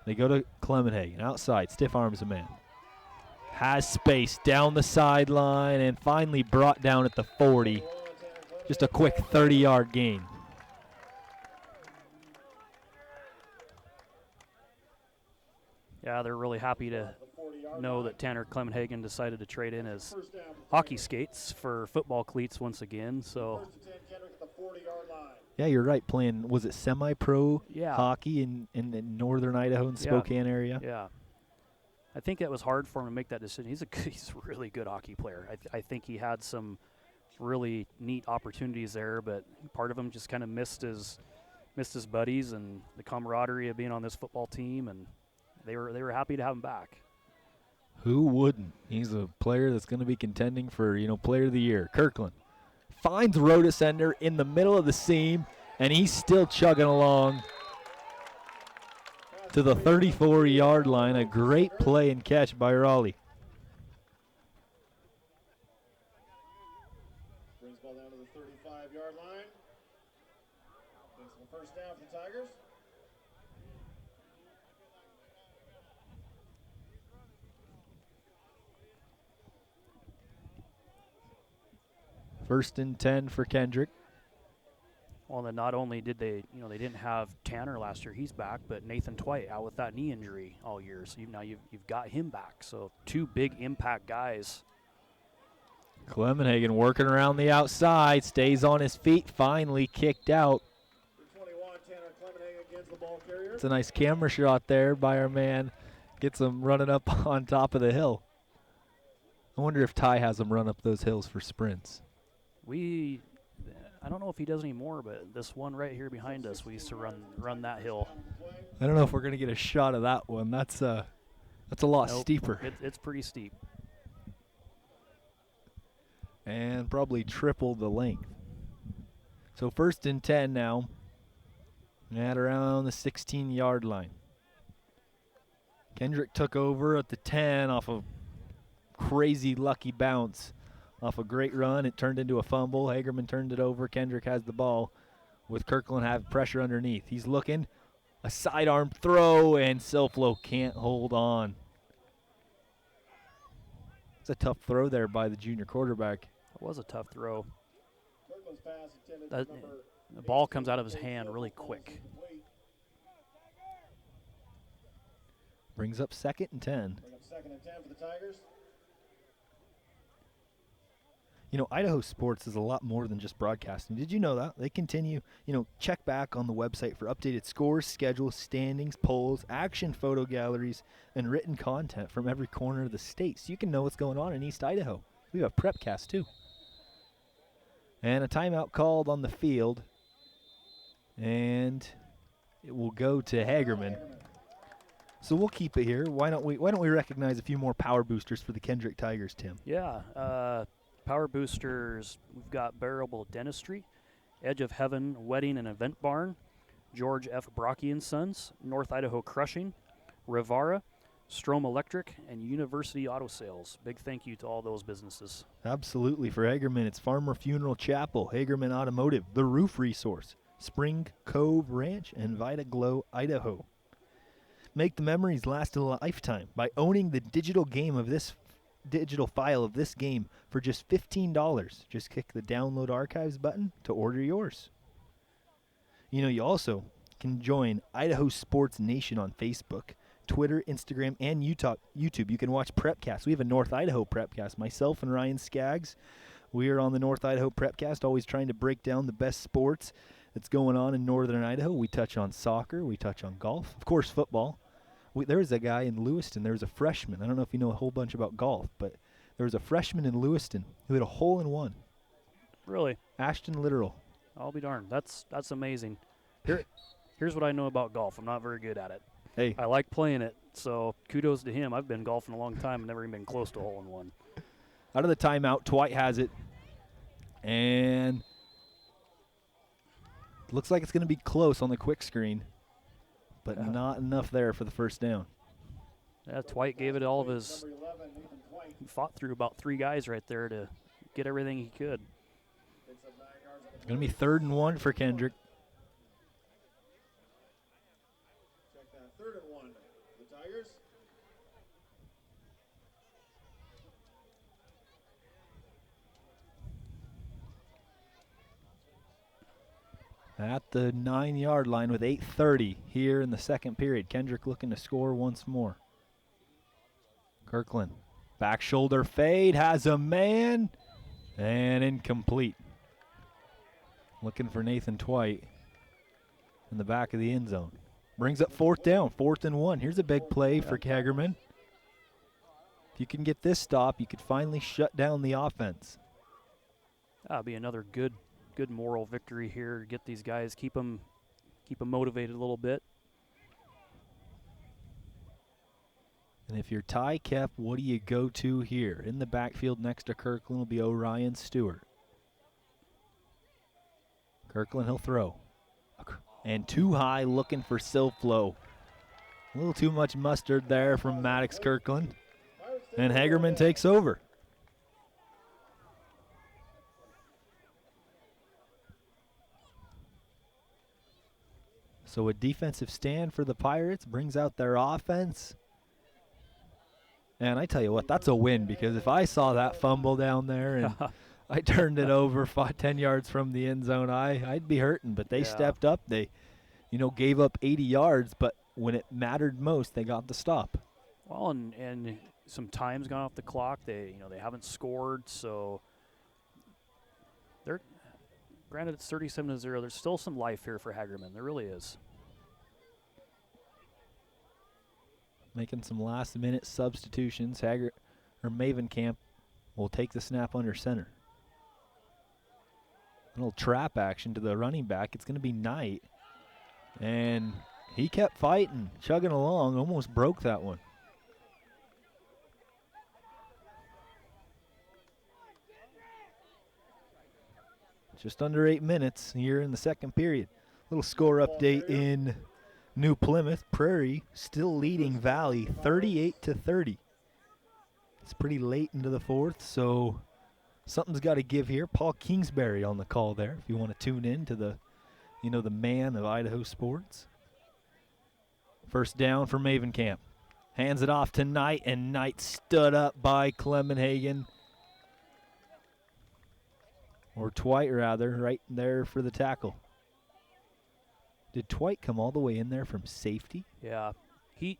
They go to Clemenhagen outside, stiff arms a man. Has space down the sideline and finally brought down at the 40. Just a quick 30-yard gain. Yeah, they're really happy to know that Tanner Clemenhagen decided to trade in his hockey skates for football cleats once again. So. Yeah, you're right. Playing, was it semi-pro Yeah. hockey in northern Idaho and Spokane area? Yeah. I think it was hard for him to make that decision. He's a really good hockey player. I think he had some really neat opportunities there, but part of him just kind of missed his buddies and the camaraderie of being on this football team, and they were happy to have him back. Who wouldn't? He's a player that's going to be contending for, Player of the Year. Kirkland finds Rotosender in the middle of the seam, and he's still chugging along to the 34-yard line. A great play and catch by Raleigh. Brings ball down to the 35-yard line. Makes it a first down for the Tigers. First and 10 for Kendrick. Well, then not only did they didn't have Tanner last year, he's back, but Nathan Twite out with that knee injury all year. So now you've got him back. So two big impact guys. Clemenhagen working around the outside, stays on his feet, finally kicked out. 21, Tanner Clemenhagen against the ball carrier. It's a nice camera shot there by our man. Gets him running up on top of the hill. I wonder if Ty has him run up those hills for sprints. I don't know if he does anymore, but this one right here behind us, we used to run that hill. I don't know if we're going to get a shot of that one. That's a lot Nope, steeper. It's pretty steep. And probably triple the length. So first and 10 now. At around the 16-yard line. Kendrick took over at the 10 off a crazy lucky bounce. Off a great run, it turned into a fumble. Hagerman turned it over. Kendrick has the ball with Kirkland have pressure underneath. He's looking. A sidearm throw, and Silflo can't hold on. It's a tough throw there by the junior quarterback. It was a tough throw. Kirkland's pass intended That- for number The ball comes out of his hand really quick. Brings up 2nd and 10. Bring up 2nd and 10 for the Tigers. Idaho Sports is a lot more than just broadcasting. Did you know that? They continue, check back on the website for updated scores, schedules, standings, polls, action photo galleries, and written content from every corner of the state so you can know what's going on in East Idaho. We have a prepcast too. And a timeout called on the field. And it will go to Hagerman. So we'll keep it here. Why don't we recognize a few more power boosters for the Kendrick Tigers, Tim? Yeah, power boosters. We've got Bearable Dentistry, Edge of Heaven Wedding and Event Barn, George F. Brocky and Sons, North Idaho Crushing, Rivara, Strom Electric, and University Auto Sales. Big thank you to all those businesses. Absolutely. For Hagerman, it's Farmer Funeral Chapel, Hagerman Automotive, The Roof Resource, Spring Cove Ranch, and Vita Glow, Idaho. Make the memories last a lifetime by owning the digital file of this game for just $15. Just click the Download Archives button to order yours. You know, you also can join Idaho Sports Nation on Facebook, Twitter, Instagram, and YouTube. You can watch Prepcast. We have a North Idaho Prepcast. Myself and Ryan Skaggs, we are on the North Idaho Prepcast, always trying to break down the best sports that's going on in northern Idaho. We touch on soccer. We touch on golf. Of course, football. There was a guy in Lewiston. There was a freshman. I don't know if you know a whole bunch about golf, but there was a freshman in Lewiston who had a hole-in-one. Really? Ashton Literal. I'll be darned. That's amazing. Here's what I know about golf. I'm not very good at it. Hey. I like playing it, so kudos to him. I've been golfing a long time and never even been close to a hole-in-one. Out of the timeout, Dwight has it. And looks like it's going to be close on the quick screen, but not enough there for the first down. Yeah, Dwight gave it all of his. He fought through about 3 guys right there to get everything he could. It's going to be 3rd and 1 for Kendrick. Check that. 3rd and 1. The Tigers. At the 9-yard line with 8:30 here in the second period. Kendrick looking to score once more. Kirkland, back shoulder fade, has a man, and incomplete. Looking for Nathan Twite in the back of the end zone. Brings up 4th down, 4th and 1. Here's a big play for Hagerman. If you can get this stop, you could finally shut down the offense. That'll be another good moral victory here to get these guys, keep them motivated a little bit. And if you're Ty Kep, what do you go to here? In the backfield next to Kirkland will be Orion Stewart. Kirkland, he'll throw. And too high, looking for Silflo. A little too much mustard there from Maddox Kirkland. And Hagerman takes over. So a defensive stand for the Pirates brings out their offense. And I tell you what, that's a win, because if I saw that fumble down there and I turned it over 10 yards from the end zone, I'd be hurting. But they stepped up. They, gave up 80 yards, but when it mattered most, they got the stop. Well, and some time's gone off the clock. They haven't scored, so they're granted it's 37-0. There's still some life here for Hagerman. There really is. Making some last-minute substitutions. Maven Camp will take the snap under center. A little trap action to the running back. It's going to be Knight. And he kept fighting, chugging along, almost broke that one. Just under 8 minutes here in the second period. Little score update in New Plymouth. Prairie still leading Valley 38-30. It's pretty late into the fourth, so something's got to give here. Paul Kingsbury on the call there, if you want to tune in to the, the man of Idaho sports. First down for Maven Camp. Hands it off to Knight, and Knight stood up by Clemenhagen. Or Twite, rather, right there for the tackle. Did Twite come all the way in there from safety? Yeah. He,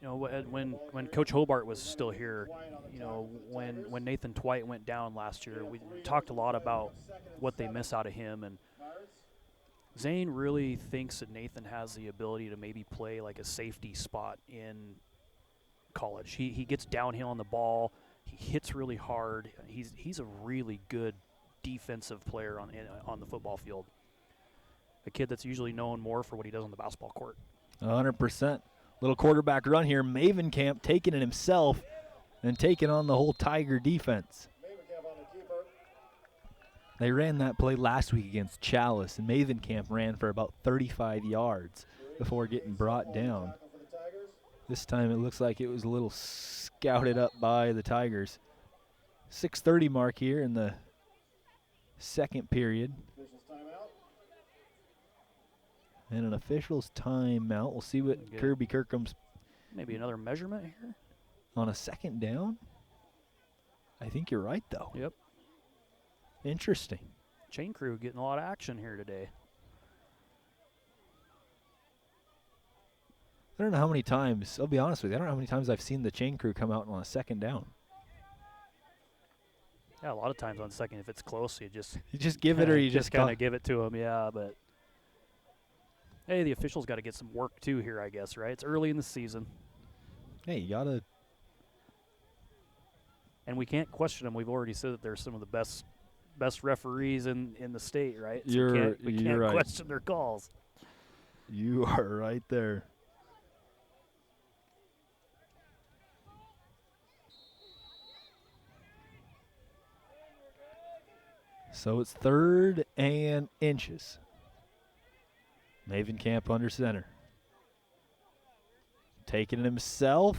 when Coach Hobart was still here, when Nathan Twite went down last year, we talked a lot about what they miss out of him. And Zane really thinks that Nathan has the ability to maybe play like a safety spot in college. He gets downhill on the ball. He hits really hard. He's a really good defensive player on the football field. A kid that's usually known more for what he does on the basketball court. 100%. Little quarterback run here. Mavencamp taking it himself and taking on the whole Tiger defense. Mavencamp on the keeper. They ran that play last week against Chalice, and Mavencamp ran for about 35 yards before getting brought down. Tackle for the Tigers. This time it looks like it was a little scouted up by the Tigers. 6:30 mark here in the second period. Officials timeout. And an official's timeout. We'll see what Good. Kirby Kirkham's Maybe another measurement here? on a second down. I think you're right, though. Yep. Interesting. Chain crew getting a lot of action here today. I don't know how many times, I'll be honest with you, I don't know how many times I've seen the chain crew come out on a second down. Yeah, a lot of times on second, if it's close, you just You just give it or you just kind of give it to them. Yeah, but hey, the officials got to get some work too here, I guess, right? It's early in the season, Hey, you got to. and we can't question them. We've already said that they're some of the best referees in the state, right? So You're we can't right. question their calls. You are right there. So it's 3rd and inches. Mavencamp under center. Taking it himself.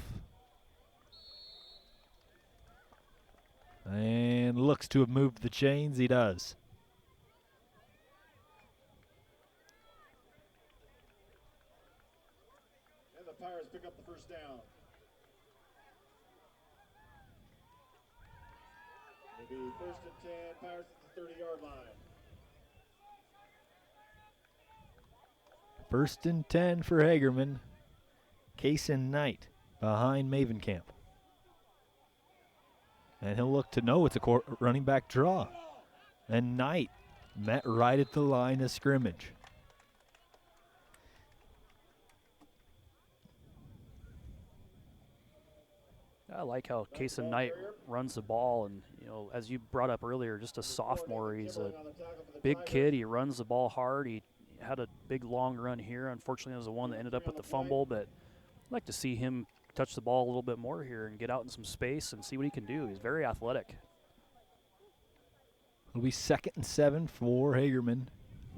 And looks to have moved the chains. He does. And the Pirates pick up the first down. It'll be 1st and 10. Pirates at the 30-yard line. 1st and 10 for Hagerman. Kaysen Knight behind Mavencamp. And he'll look to know it's a running back draw. And Knight met right at the line of scrimmage. I like how Kaysen Knight runs the ball, and as you brought up earlier, just a sophomore. He's a big kid. He runs the ball hard. He had a big long run here. Unfortunately, it was the one that ended up with the fumble, but I'd like to see him touch the ball a little bit more here and get out in some space and see what he can do. He's very athletic. It'll be 2nd and 7 for Hagerman.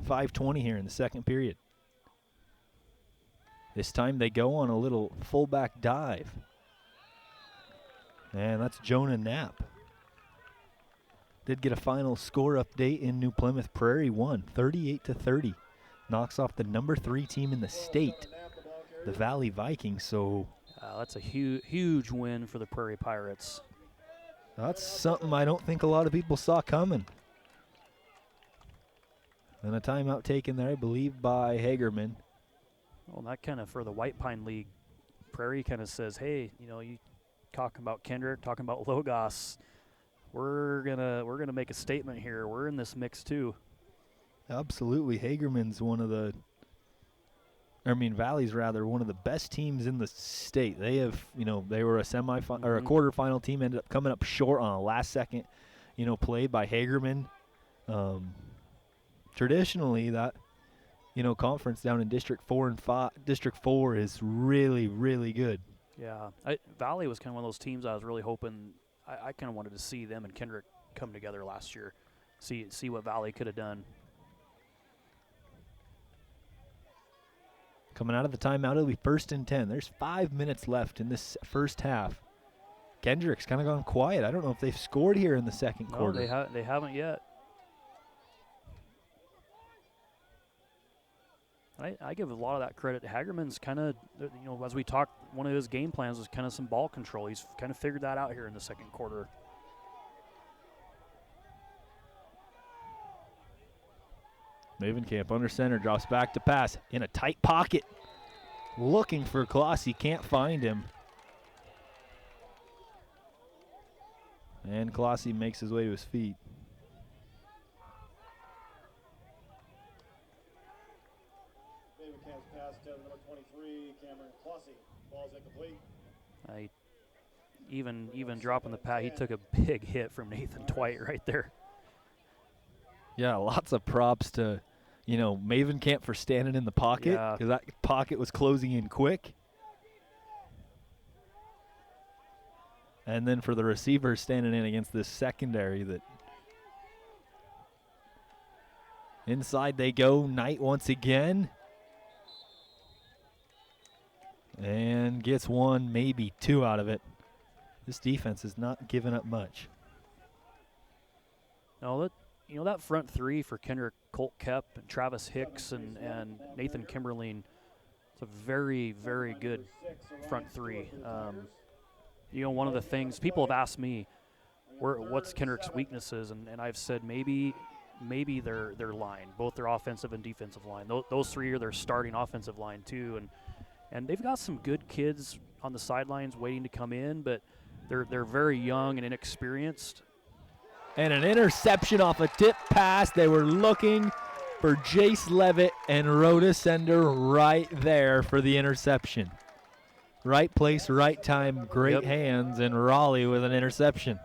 5:20 here in the second period. This time they go on a little fullback dive. And that's Jonah Knapp. Did get a final score update in New Plymouth. Prairie won 38-30. Knocks off the number 3 team in the state, the Valley Vikings. So That's a huge win for the Prairie Pirates. that's something I don't think a lot of people saw coming. And a timeout taken there, I believe, by Hagerman. Well, that kind of for the White Pine League, Prairie kind of says, hey, you talking about Kendrick, talking about Logos, we're gonna make a statement here. We're in this mix too. Absolutely, Hagerman's Valley's rather one of the best teams in the state. They have, they were a semifinal or a quarterfinal team, ended up coming up short on a last-second, play by Hagerman. Traditionally, that conference down in District 4 and 5, District 4 is really, really good. Yeah, Valley was kind of one of those teams I was really hoping. I kind of wanted to see them and Kendrick come together last year, see what Valley could have done. Coming out of the timeout, it'll be 1st and 10. There's 5 minutes left in this first half. Kendrick's kind of gone quiet. I don't know if they've scored here in the second quarter. They haven't yet. I give a lot of that credit. Hagerman's kind of, as we talked, one of his game plans was kind of some ball control. He's kind of figured that out here in the second quarter. Mavencamp under center, drops back to pass in a tight pocket. Looking for Klossy, can't find him. And Klossy makes his way to his feet. Mavencamp's pass to number 23, Cameron Klossy. Ball's incomplete. Even dropping the pass, he took a big hit from Nathan Dwight right there. Yeah, lots of props to, Maven Camp for standing in the pocket because that pocket was closing in quick. And then for the receiver standing in against this secondary that inside they go. Knight once again. And gets one, maybe two out of it. This defense is not giving up much. No, that front three for Kendrick, Colt Kep, and Travis Hicks, and Nathan Kimberline, it's a very, very good front three. One of the things people have asked me, what's Kendrick's weaknesses, and I've said maybe their line, both their offensive and defensive line. Those three are their starting offensive line too, and they've got some good kids on the sidelines waiting to come in, but they're very young and inexperienced. And an interception off a tip pass. They were looking for Jace Levitt and Rhoda Sender right there for the interception. Right place, right time, great hands, and Raleigh with an interception.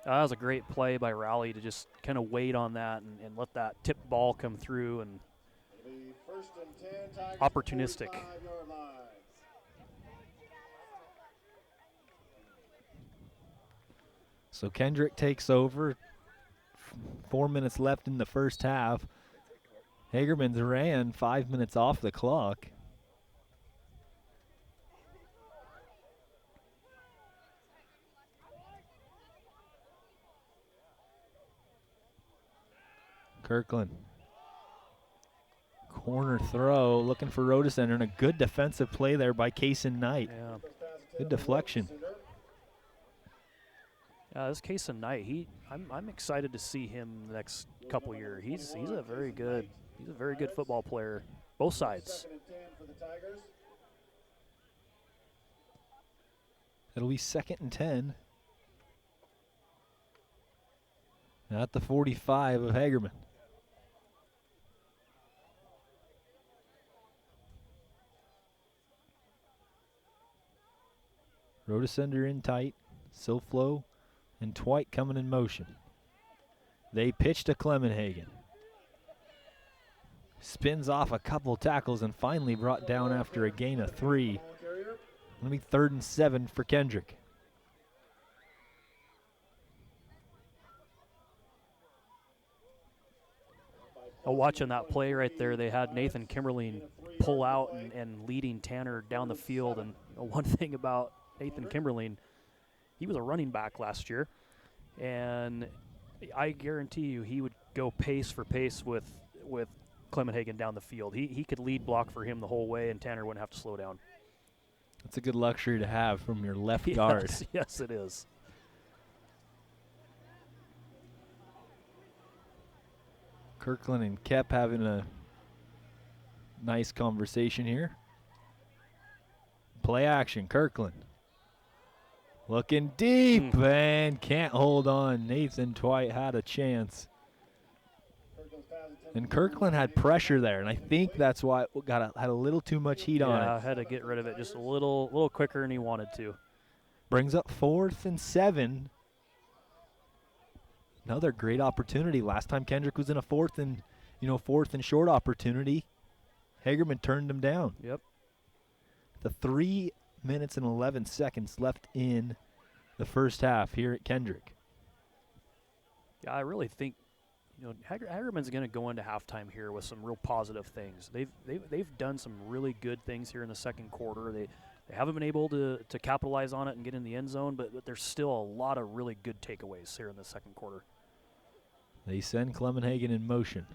That was a great play by Raleigh to just kind of wait on that and let that tip ball come through, and opportunistic. So Kendrick takes over. 4 minutes left in the first half. Hagerman's ran 5 minutes off the clock. Kirkland. Corner throw, looking for Rhodesender, and a good defensive play there by Kaysen Knight. Yeah. Good deflection. This Kaysen Knight, I'm excited to see him the next couple years. He's a very good football player, both sides. It'll be 2nd and 10. At the 45 of Hagerman. Rhodesender in tight. Silflo and Twite coming in motion. They pitch to Clemenhagen. Spins off a couple tackles and finally brought down after a gain of 3. It'll be 3rd and 7 for Kendrick. Watching that play right there, they had Nathan Kimberline pull out and leading Tanner down the field. And one thing about Nathan Kimberline, he was a running back last year, and I guarantee you he would go pace for pace with Clemenhagen down the field. He could lead block for him the whole way, and Tanner wouldn't have to slow down. That's a good luxury to have from your left guard. Yes, it is. Kirkland and Kep having a nice conversation here. Play action, Kirkland. Looking deep and can't hold on. Nathan Twite had a chance. And Kirkland had pressure there, and I think that's why it had a little too much heat on it. Yeah, had to get rid of it just a little quicker than he wanted to. Brings up 4th and 7. Another great opportunity. Last time Kendrick was in a 4th and short opportunity, Hagerman turned him down. Yep. The 3 minutes and 11 seconds left in the first half here at Kendrick. Yeah, I really think Hagerman's going to go into halftime here with some real positive things. They've done some really good things here in the second quarter. They haven't been able to capitalize on it and get in the end zone, but there's still a lot of really good takeaways here in the second quarter. They send Clemenhagen in motion.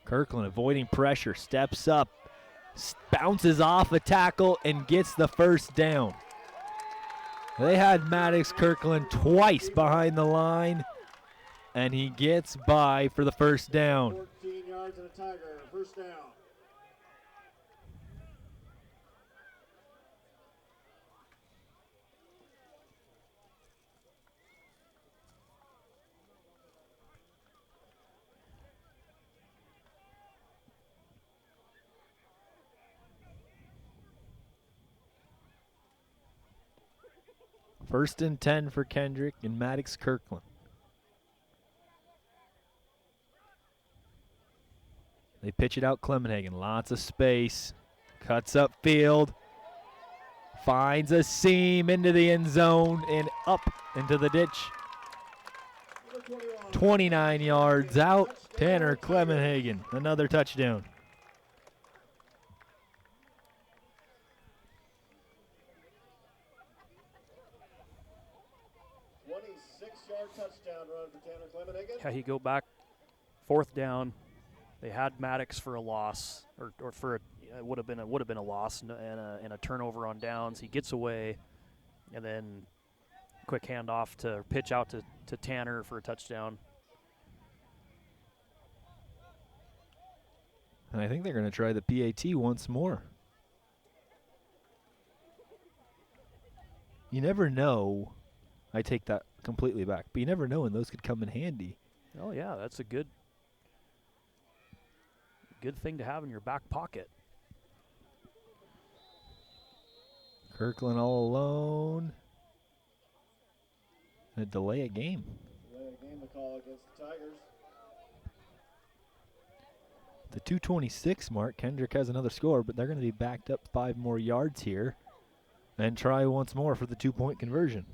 Kirkland avoiding pressure, steps up, bounces off a tackle, and gets the first down. They had Maddox Kirkland twice behind the line, and he gets by for the first down. 14 yards and a Tiger, first down. First and 10 for Kendrick and Maddox Kirkland. They pitch it out Clemenhagen. Lots of space. Cuts up field. Finds a seam into the end zone and up into the ditch. 29 yards out. Tanner Clemenhagen, another touchdown. Touchdown run for Tanner Clemenhagen. Yeah, he go back, 4th down. They had Maddox for a loss, or for it would have been a loss and a turnover on downs. He gets away, and then quick handoff to pitch out to Tanner for a touchdown. And I think they're going to try the PAT once more. You never know. I take that completely back. But you never know when those could come in handy. Oh, yeah, that's a good thing to have in your back pocket. Kirkland all alone. A delay a game. Delay a game to call against the Tigers. The 2:26 mark, Kendrick has another score, but they're going to be backed up 5 more yards here and try once more for the 2-point conversion.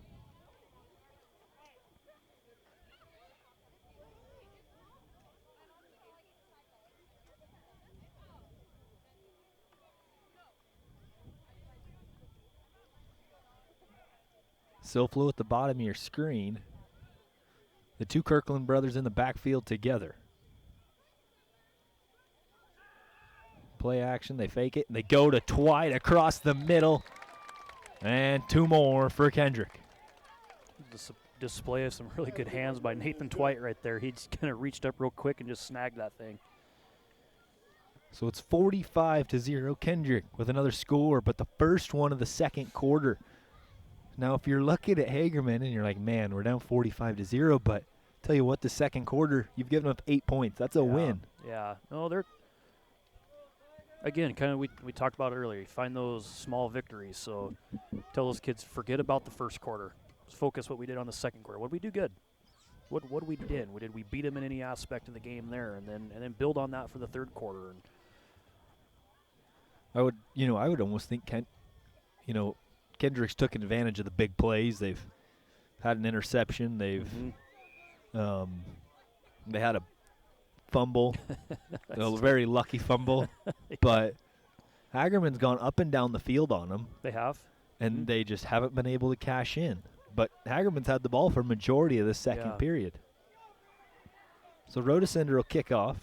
Silflo at the bottom of your screen. The 2 Kirkland brothers in the backfield together. Play action, they fake it, and they go to Twite across the middle. And 2 more for Kendrick. Display of some really good hands by Nathan Twite right there. He just kind of reached up real quick and just snagged that thing. So it's 45-0 Kendrick with another score, but the first one of the second quarter. Now, if you're looking at Hagerman and you're like, man, we're down 45-0, but tell you what, the second quarter, you've given up 8 points. That's a win. Yeah. No, they're, again, kind of we talked about it earlier. You find those small victories. So tell those kids, forget about the first quarter. Let's focus what we did on the second quarter. What did we do good? What did we do? Did we beat them in any aspect of the game there? And then build on that for the third quarter. And I would almost think Kendrick's taken advantage of the big plays. They've had an interception. They've they had a fumble, a very lucky fumble. But Hagerman's gone up and down the field on them. They have. And they just haven't been able to cash in. But Hagerman's had the ball for a majority of the second period. So Rhodesender will kick off.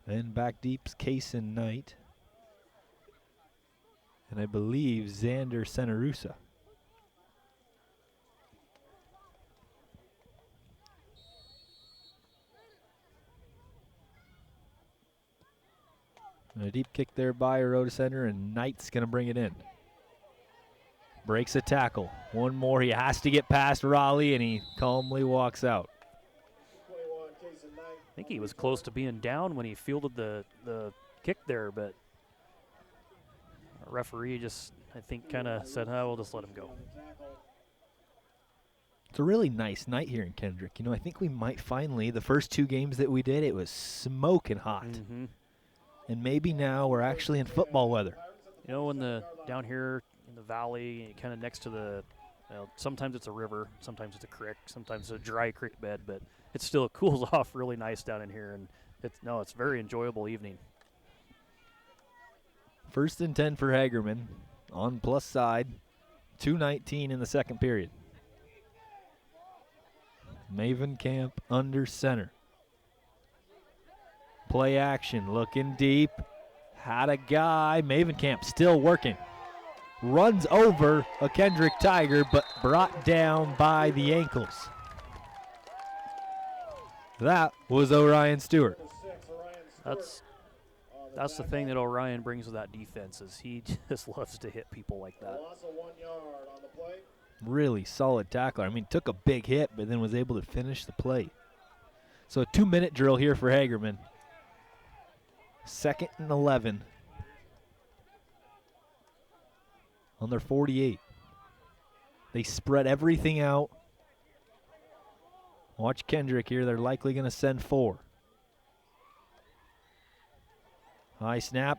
And back deep's Case and Knight. And I believe Xander Senarusa. And a deep kick there by Rhodesender, and Knight's going to bring it in. Breaks a tackle. One more. He has to get past Raleigh, and he calmly walks out. I think he was close to being down when he fielded the kick there, but our referee just, I think, kind of said, we'll just let him go. It's a really nice night here in Kendrick. I think we might finally, the first 2 games that we did, it was smoking hot. Mm-hmm. And maybe now we're actually in football weather. Down here in the valley, kind of next to the, sometimes it's a river, sometimes it's a creek, sometimes it's a dry creek bed, but it still cools off really nice down in here, and it's a very enjoyable evening. 1st and 10 for Hagerman on plus side, 2:19 in the second period. Maven Camp under center. Play action, looking deep. Had a guy. Maven Camp still working. Runs over a Kendrick Tiger, but brought down by the ankles. That was Orion Stewart. That's the thing that Orion brings with that defense is he just loves to hit people like that. Really solid tackler. I mean, took a big hit, but then was able to finish the play. So a 2-minute drill here for Hagerman. 2nd and 11 on their 48. They spread everything out. Watch Kendrick here. They're likely going to send 4. High snap.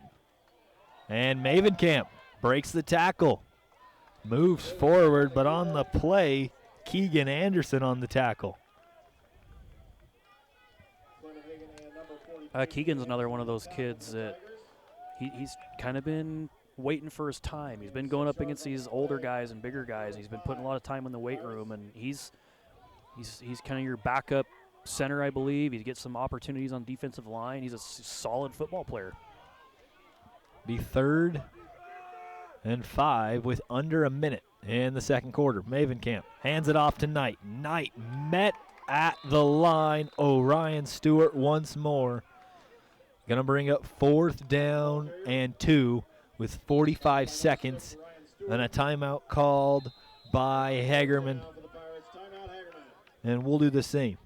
And Mavenkamp breaks the tackle. Moves forward, but on the play, Keegan Anderson on the tackle. Keegan's another one of those kids that he's kind of been waiting for his time. He's been going up against these older guys and bigger guys. He's been putting a lot of time in the weight room, and he's kind of your backup center, I believe. He gets some opportunities on defensive line. He's a solid football player. Be 3rd and 5 with under a minute in the second quarter. Mavenkamp hands it off to Knight. Knight met at the line. Orion Stewart once more. Going to bring up 4th down and 2 with 45 seconds and a timeout called by Hagerman. And we'll do the same.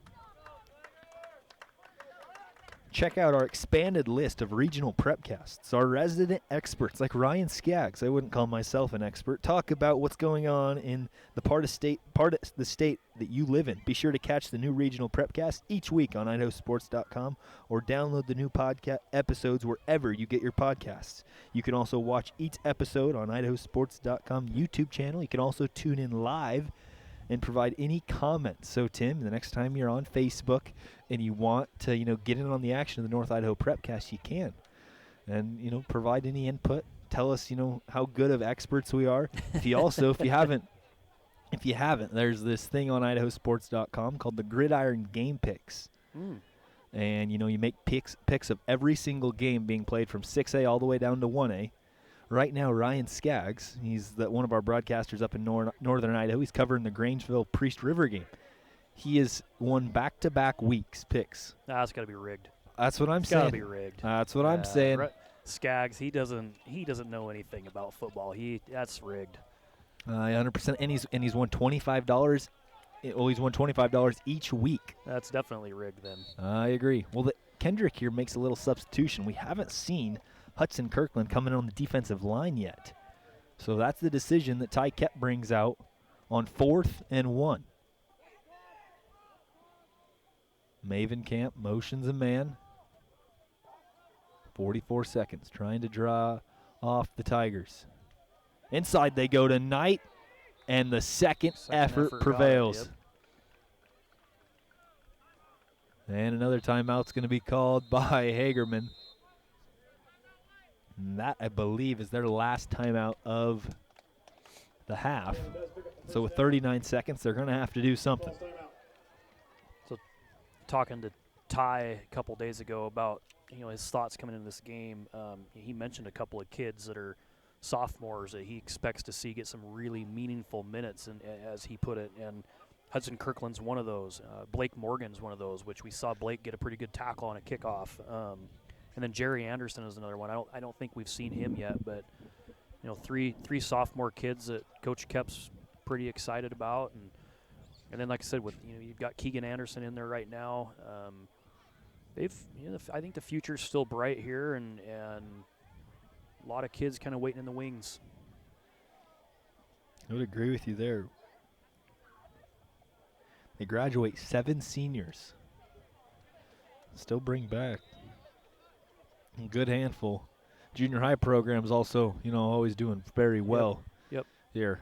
Check out our expanded list of regional prepcasts. Our resident experts like Ryan Skaggs, I wouldn't call myself an expert, talk about what's going on in the part of the state that you live in. Be sure to catch the new regional prepcast each week on IdahoSports.com or download the new podcast episodes wherever you get your podcasts. You can also watch each episode on IdahoSports.com YouTube channel. You can also tune in live and provide any comments. So, Tim, the next time you're on Facebook and you want to, get in on the action of the North Idaho Prepcast, you can. And, provide any input. Tell us, how good of experts we are. If you haven't, there's this thing on IdahoSports.com called the Gridiron Game Picks. And, you make picks of every single game being played from 6A all the way down to 1A. Right now, Ryan Skaggs, he's one of our broadcasters up in northern Idaho. He's covering the Grangeville Priest River game. He has won back-to-back weeks picks. That's got to be rigged. That's what I'm saying. Got to be rigged. That's what I'm saying. Skaggs, he doesn't know anything about football. That's rigged. 100%. And he's won $25. Well, he's won $25 each week. That's definitely rigged then. I agree. Well, Kendrick here makes a little substitution. We haven't seen Hudson Kirkland coming on the defensive line yet. So that's the decision that Ty Kep brings out on 4th and 1. Mavenkamp motions a man. 44 seconds, trying to draw off the Tigers. Inside they go to Knight, and the second effort prevails. And another timeout's going to be called by Hagerman. And that, I believe, is their last timeout of the half. So with 39 seconds, they're going to have to do something. So talking to Ty a couple days ago about his thoughts coming into this game, he mentioned a couple of kids that are sophomores that he expects to see get some really meaningful minutes, and as he put it, and Hudson Kirkland's one of those. Blake Morgan's one of those, which we saw Blake get a pretty good tackle on a kickoff. And then Jerry Anderson is another one. I don't think we've seen him yet, but three sophomore kids that Coach Kep's pretty excited about, and then like I said, with you've got Keegan Anderson in there right now. I think the future's still bright here, and a lot of kids kind of waiting in the wings. I would agree with you there. They graduate 7 seniors. Still bring back a good handful. Junior high programs also, always doing very well. Yep. Here.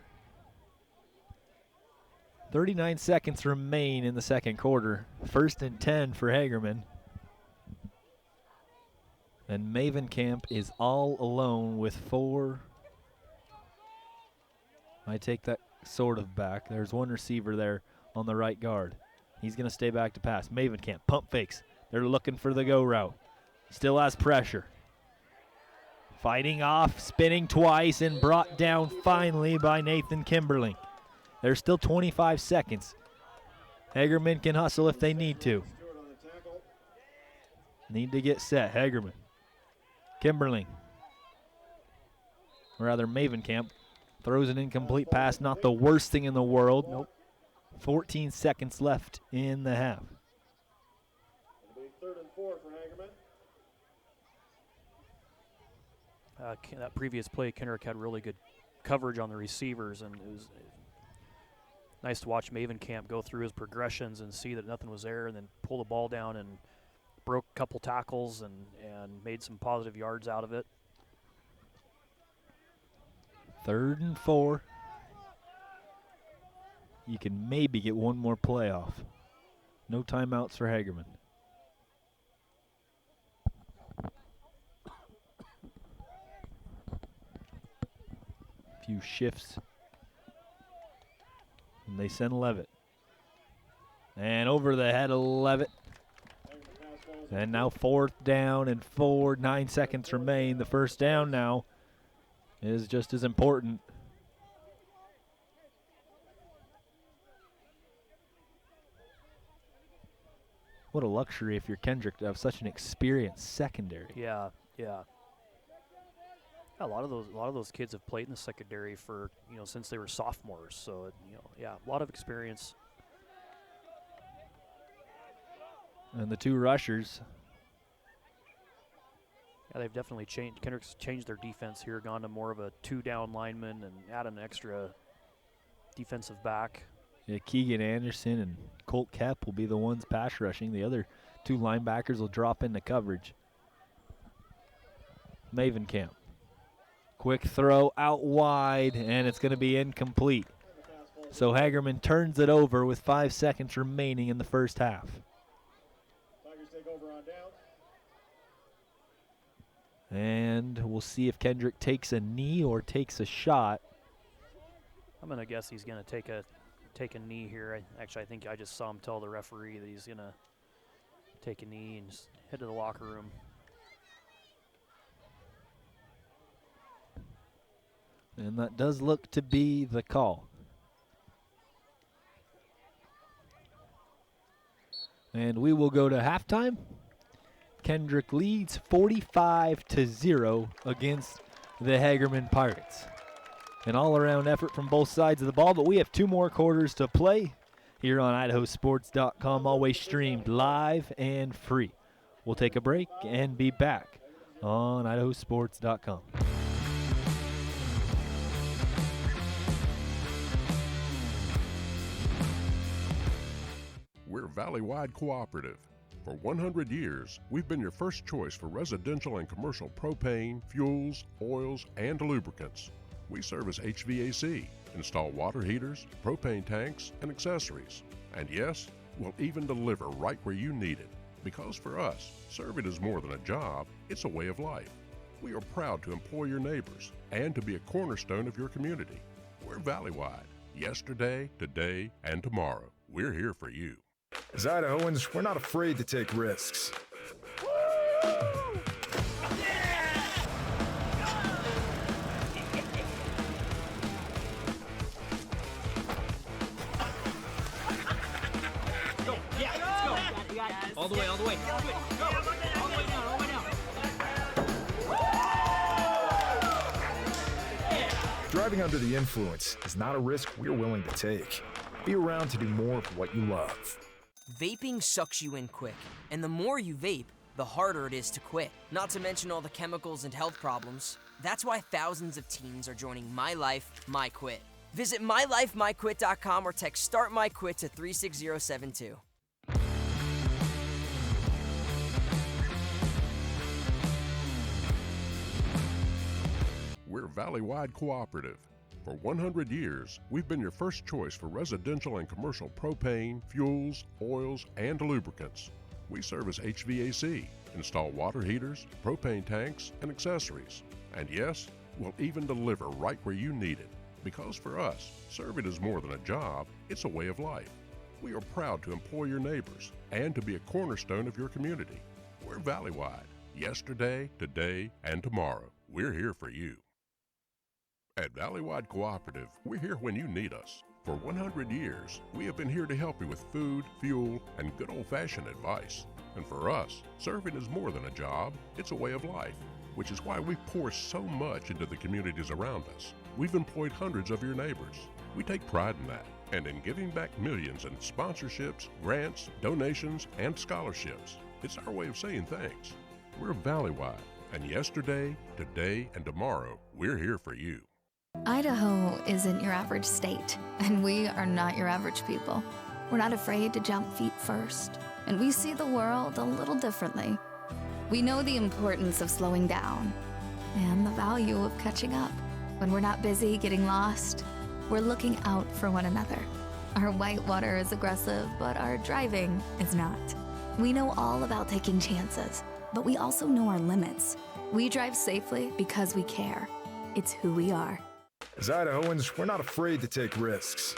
39 seconds remain in the second quarter. 1st and 10 for Hagerman. And Mavenkamp is all alone with 4. I take that sort of back. There's one receiver there on the right guard. He's going to stay back to pass. Mavenkamp, pump fakes. They're looking for the go route. Still has pressure. Fighting off, spinning twice, and brought down finally by Nathan Kimberling. There's still 25 seconds. Hagerman can hustle if they need to. Need to get set. Hagerman. Kimberling. Or rather, Mavenkamp throws an incomplete pass. Not the worst thing in the world. Nope. 14 seconds left in the half. It'll be 3rd and 4 for Hagerman. That previous play, Kendrick had really good coverage on the receivers, and nice to watch Maven Camp go through his progressions and see that nothing was there, and then pull the ball down and broke a couple tackles and made some positive yards out of it. 3rd and 4. You can maybe get one more playoff. No timeouts for Hagerman. Few shifts. And they send Levitt. And over the head of Levitt. And now 4th down and 4. 9 seconds remain. The first down now is just as important. What a luxury if you're Kendrick to have such an experienced secondary. Yeah. A lot of those kids have played in the secondary for, since they were sophomores. So, a lot of experience. And the 2 rushers. Yeah, they've definitely changed. Kendrick's changed their defense here, gone to more of a 2-down lineman and added an extra defensive back. Yeah, Keegan Anderson and Colt Kep will be the ones pass rushing. The other 2 linebackers will drop into coverage. Maven Camp. Quick throw out wide, and it's going to be incomplete. So Hagerman turns it over with 5 seconds remaining in the first half. Tigers take over on down. And we'll see if Kendrick takes a knee or takes a shot. I'm going to guess he's going to take a knee here. I think I just saw him tell the referee that he's going to take a knee and just head to the locker room. And that does look to be the call. And we will go to halftime. Kendrick leads 45-0 against the Hagerman Pirates. An all-around effort from both sides of the ball, but we have 2 more quarters to play here on IdahoSports.com, always streamed live and free. We'll take a break and be back on IdahoSports.com. We're Valley-wide cooperative. For 100 years, we've been your first choice for residential and commercial propane, fuels, oils, and lubricants. We service HVAC, install water heaters, propane tanks, and accessories. And yes, we'll even deliver right where you need it. Because for us, serving is more than a job, it's a way of life. We are proud to employ your neighbors and to be a cornerstone of your community. We're Valley-wide. Yesterday, today, and tomorrow. We're here for you. As Idahoans, we're not afraid to take risks. All the way. Go. All the way down. Driving under the influence is not a risk we're willing to take. Be around to do more of what you love. Vaping sucks you in quick, and the more you vape, the harder it is to quit. Not to mention all the chemicals and health problems. That's why thousands of teens are joining My Life, My Quit. Visit mylifemyquit.com or text Start My Quit to 36072. We're Valley-wide cooperative. For 100 years, we've been your first choice for residential and commercial propane, fuels, oils, and lubricants. We service HVAC, install water heaters, propane tanks, and accessories. And yes, we'll even deliver right where you need it. Because for us, serving is more than a job, it's a way of life. We are proud to employ your neighbors and to be a cornerstone of your community. We're Valley-wide. Yesterday, today, and tomorrow. We're here for you. At Valley-wide Cooperative, we're here when you need us. For 100 years, we have been here to help you with food, fuel, and good old-fashioned advice. And for us, serving is more than a job, it's a way of life, which is why we pour so much into the communities around us. We've employed hundreds of your neighbors. We take pride in that, and in giving back millions in sponsorships, grants, donations, and scholarships. It's our way of saying thanks. We're Valley-wide, and yesterday, today, and tomorrow, we're here for you. Idaho isn't your average state, and we are not your average people. We're not afraid to jump feet first, and we see the world a little differently. We know the importance of slowing down and the value of catching up. When we're not busy getting lost, we're looking out for one another. Our whitewater is aggressive, but our driving is not. We know all about taking chances, but we also know our limits. We drive safely because we care. It's who we are. As Idahoans, we're not afraid to take risks.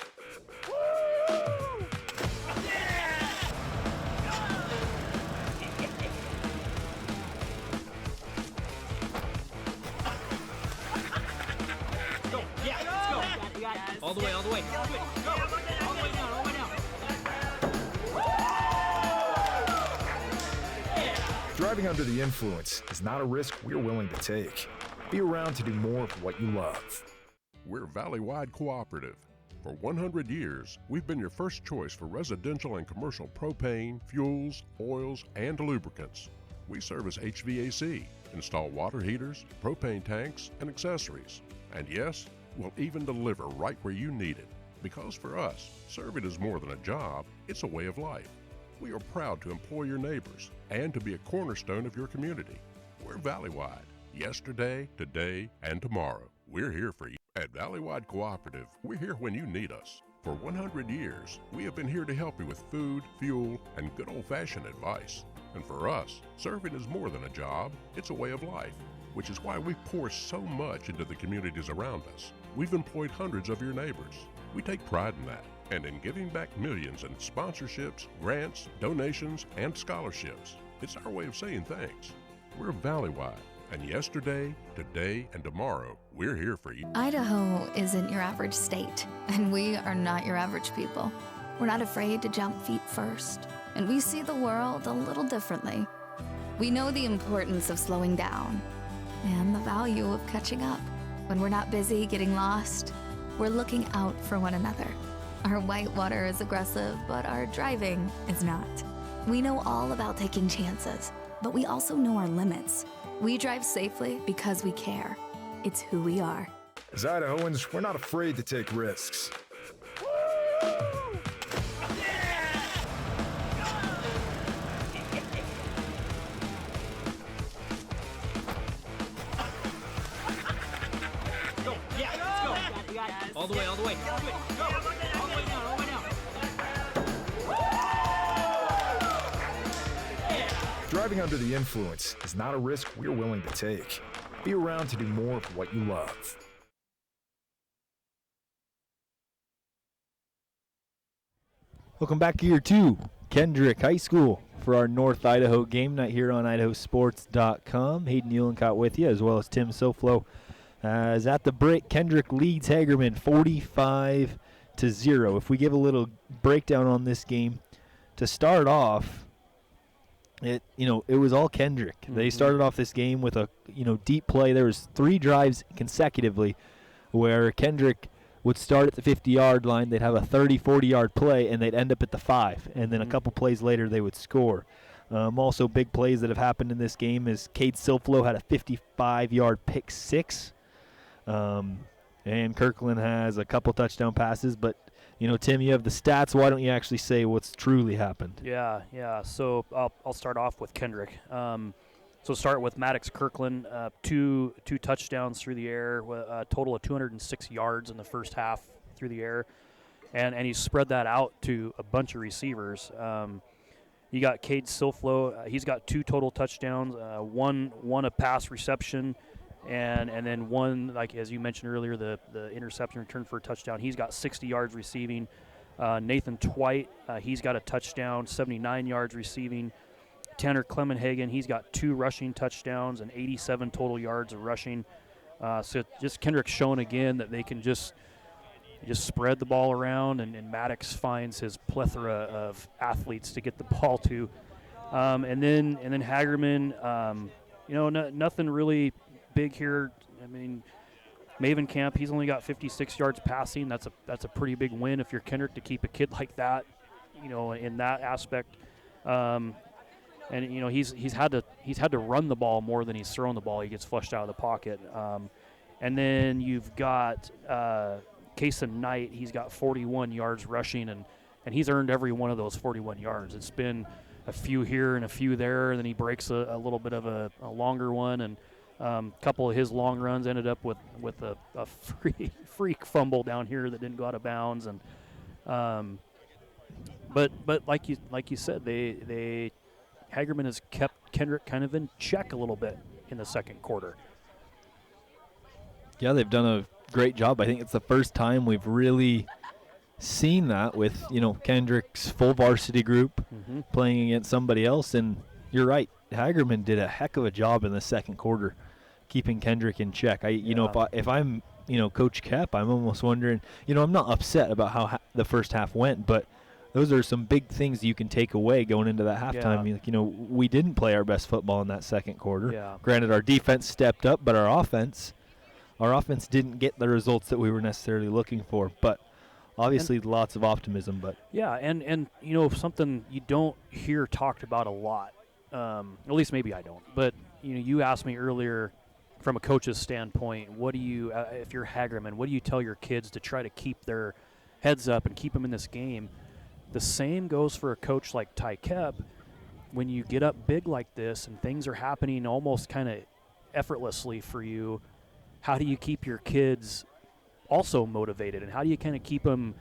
All the way, all the way. Go. All the way down, all the way down. Driving under the influence is not a risk we're willing to take. Be around to do more of what you love. We're Valley-wide cooperative. For 100 years, we've been your first choice for residential and commercial propane, fuels, oils, and lubricants. We service HVAC, install water heaters, propane tanks, and accessories. And yes, we'll even deliver right where you need it. Because for us, serving is more than a job, it's a way of life. We are proud to employ your neighbors and to be a cornerstone of your community. We're Valley-wide. Yesterday, today, and tomorrow. We're here for you. At Valley-wide Cooperative, we're here when you need us. For 100 years, we have been here to help you with food, fuel, and good old-fashioned advice. And for us, serving is more than a job, it's a way of life, which is why we pour so much into the communities around us. We've employed hundreds of your neighbors. We take pride in that, and in giving back millions in sponsorships, grants, donations, and scholarships. It's our way of saying thanks. We're Valley-wide, and yesterday, today, and tomorrow, we're here for you. Idaho isn't your average state, and we are not your average people. We're not afraid to jump feet first, and we see the world a little differently. We know the importance of slowing down and the value of catching up. When we're not busy getting lost, we're looking out for one another. Our whitewater is aggressive, but our driving is not. We know all about taking chances, but we also know our limits. We drive safely because we care. It's who we are. As Idahoans, we're not afraid to take risks. All the way, all the way. Go. All the way down, all the way down. Driving under the influence is not a risk we're willing to take. Be around to do more of what you love. Welcome back to year 2, Kendrick High School, for our North Idaho game night here on IdahoSports.com. Hayden Uhlencott with you, as well as Tim Soflo. As at the break, Kendrick leads Hagerman 45-0. If we give a little breakdown on this game, to start off, it was all Kendrick. Mm-hmm. They started off this game with a deep play. There was 3 drives consecutively where Kendrick would start at the 50-yard line. They'd have a 30, 40-yard play, and they'd end up at the 5. And then a couple plays later, they would score. Also, big plays that have happened in this game is Cade Silflo had a 55-yard pick 6. And Kirkland has a couple touchdown passes. But, Tim, you have the stats. Why don't you actually say what's truly happened? Yeah. So I'll start off with Kendrick. So start with Maddox Kirkland, two touchdowns through the air, a total of 206 yards in the first half through the air, and he spread that out to a bunch of receivers. You got Cade Silflo, he's got 2 total touchdowns, one a pass reception, and then one, like as you mentioned earlier, the interception return for a touchdown. He's got 60 yards receiving. Nathan Twite, he's got a touchdown, 79 yards receiving. Tanner Clemenhagen, he's got 2 rushing touchdowns and 87 total yards of rushing. So just Kendrick's shown again that they can just spread the ball around, and Maddox finds his plethora of athletes to get the ball to. And then Hagerman, nothing really big here. I mean, Maven Camp, he's only got 56 yards passing. That's a pretty big win if you're Kendrick to keep a kid like that, in that aspect. And he's had to run the ball more than he's thrown the ball. He gets flushed out of the pocket. And then you've got Kason Knight. He's got 41 yards rushing, and he's earned every one of those 41 yards. It's been a few here and a few there, and then he breaks a little bit of a longer one, and a couple of his long runs ended up with a freak fumble down here that didn't go out of bounds. And but like you said, they Hagerman has kept Kendrick kind of in check a little bit in the second quarter. Yeah, they've done a great job. I think it's the first time we've really seen that with, Kendrick's full varsity group playing against somebody else. And you're right, Hagerman did a heck of a job in the second quarter keeping Kendrick in check. If I'm Coach Kep, I'm almost wondering, I'm not upset about how the first half went, but those are some big things you can take away going into that halftime. Yeah. We didn't play our best football in that second quarter. Yeah. Granted, our defense stepped up, but our offense didn't get the results that we were necessarily looking for. But obviously, lots of optimism. But yeah, and something you don't hear talked about a lot. At least maybe I don't. But you asked me earlier, from a coach's standpoint, what do you, if you're Hagerman, what do you tell your kids to try to keep their heads up and keep them in this game? The same goes for a coach like Ty Kep. When you get up big like this and things are happening almost kind of effortlessly for you, how do you keep your kids also motivated, and how do you kind of keep them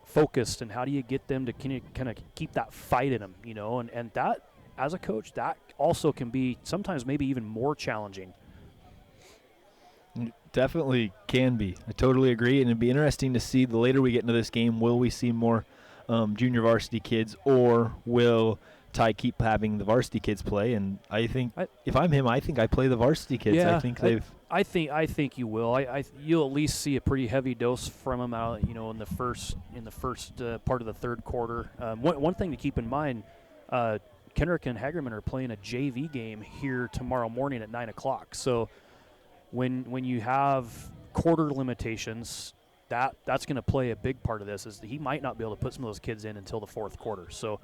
focused, and how do you get them to kind of keep that fight in them, and that, as a coach, that also can be sometimes maybe even more challenging. Definitely can be. I totally agree, and it'd be interesting to see the later we get into this game, will we see more junior varsity kids, or will Ty keep having the varsity kids play? And I think if I'm him, I think I play the varsity kids. Yeah, I think I think you will. You'll at least see a pretty heavy dose from them out, in the first part of the third quarter. One thing to keep in mind, Kendrick and Hagerman are playing a JV game here tomorrow morning at 9:00. So when you have quarter limitations, that's going to play a big part of this. Is he might not be able to put some of those kids in until the fourth quarter. So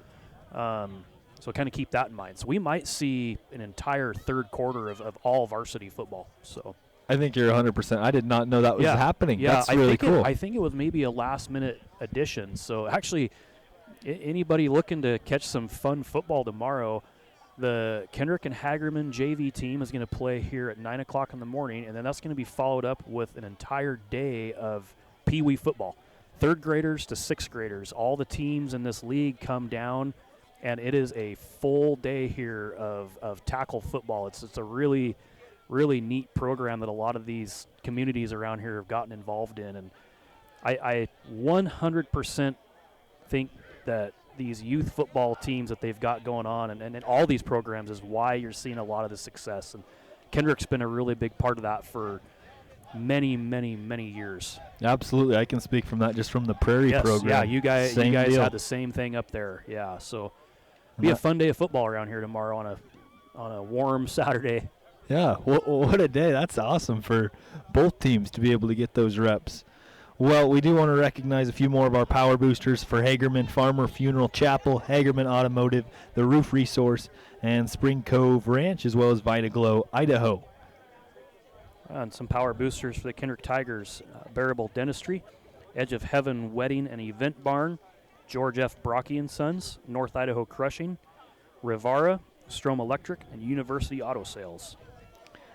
kind of keep that in mind. So we might see an entire third quarter of all varsity football. So I think you're 100%. I did not know that was happening. Yeah, that's really cool. I think it was maybe a last-minute addition. So actually, anybody looking to catch some fun football tomorrow, the Kendrick and Hagerman JV team is going to play here at 9:00 in the morning, and then that's going to be followed up with an entire day of Pee Wee football. Third graders to sixth graders. All the teams in this league come down, and it is a full day here of tackle football. It's a really, really neat program that a lot of these communities around here have gotten involved in. And I 100% think that these youth football teams that they've got going on and all these programs is why you're seeing a lot of the success. And Kendrick's been a really big part of that for many, many, many years. Absolutely. I can speak from that, just from the Prairie program. Yeah, you guys deal. had the same thing up there. Yeah, so be a fun day of football around here tomorrow on a warm Saturday. Yeah, what a day. That's awesome for both teams to be able to get those reps. Well, we do want to recognize a few more of our power boosters for Hagerman Farmer Funeral Chapel, Hagerman Automotive, the Roof Resource, and Spring Cove Ranch, as well as Vitaglow, Idaho. And some power boosters for the Kendrick Tigers, Bearable Dentistry, Edge of Heaven Wedding and Event Barn, George F. Brocky & Sons, North Idaho Crushing, Rivara, Strom Electric, and University Auto Sales.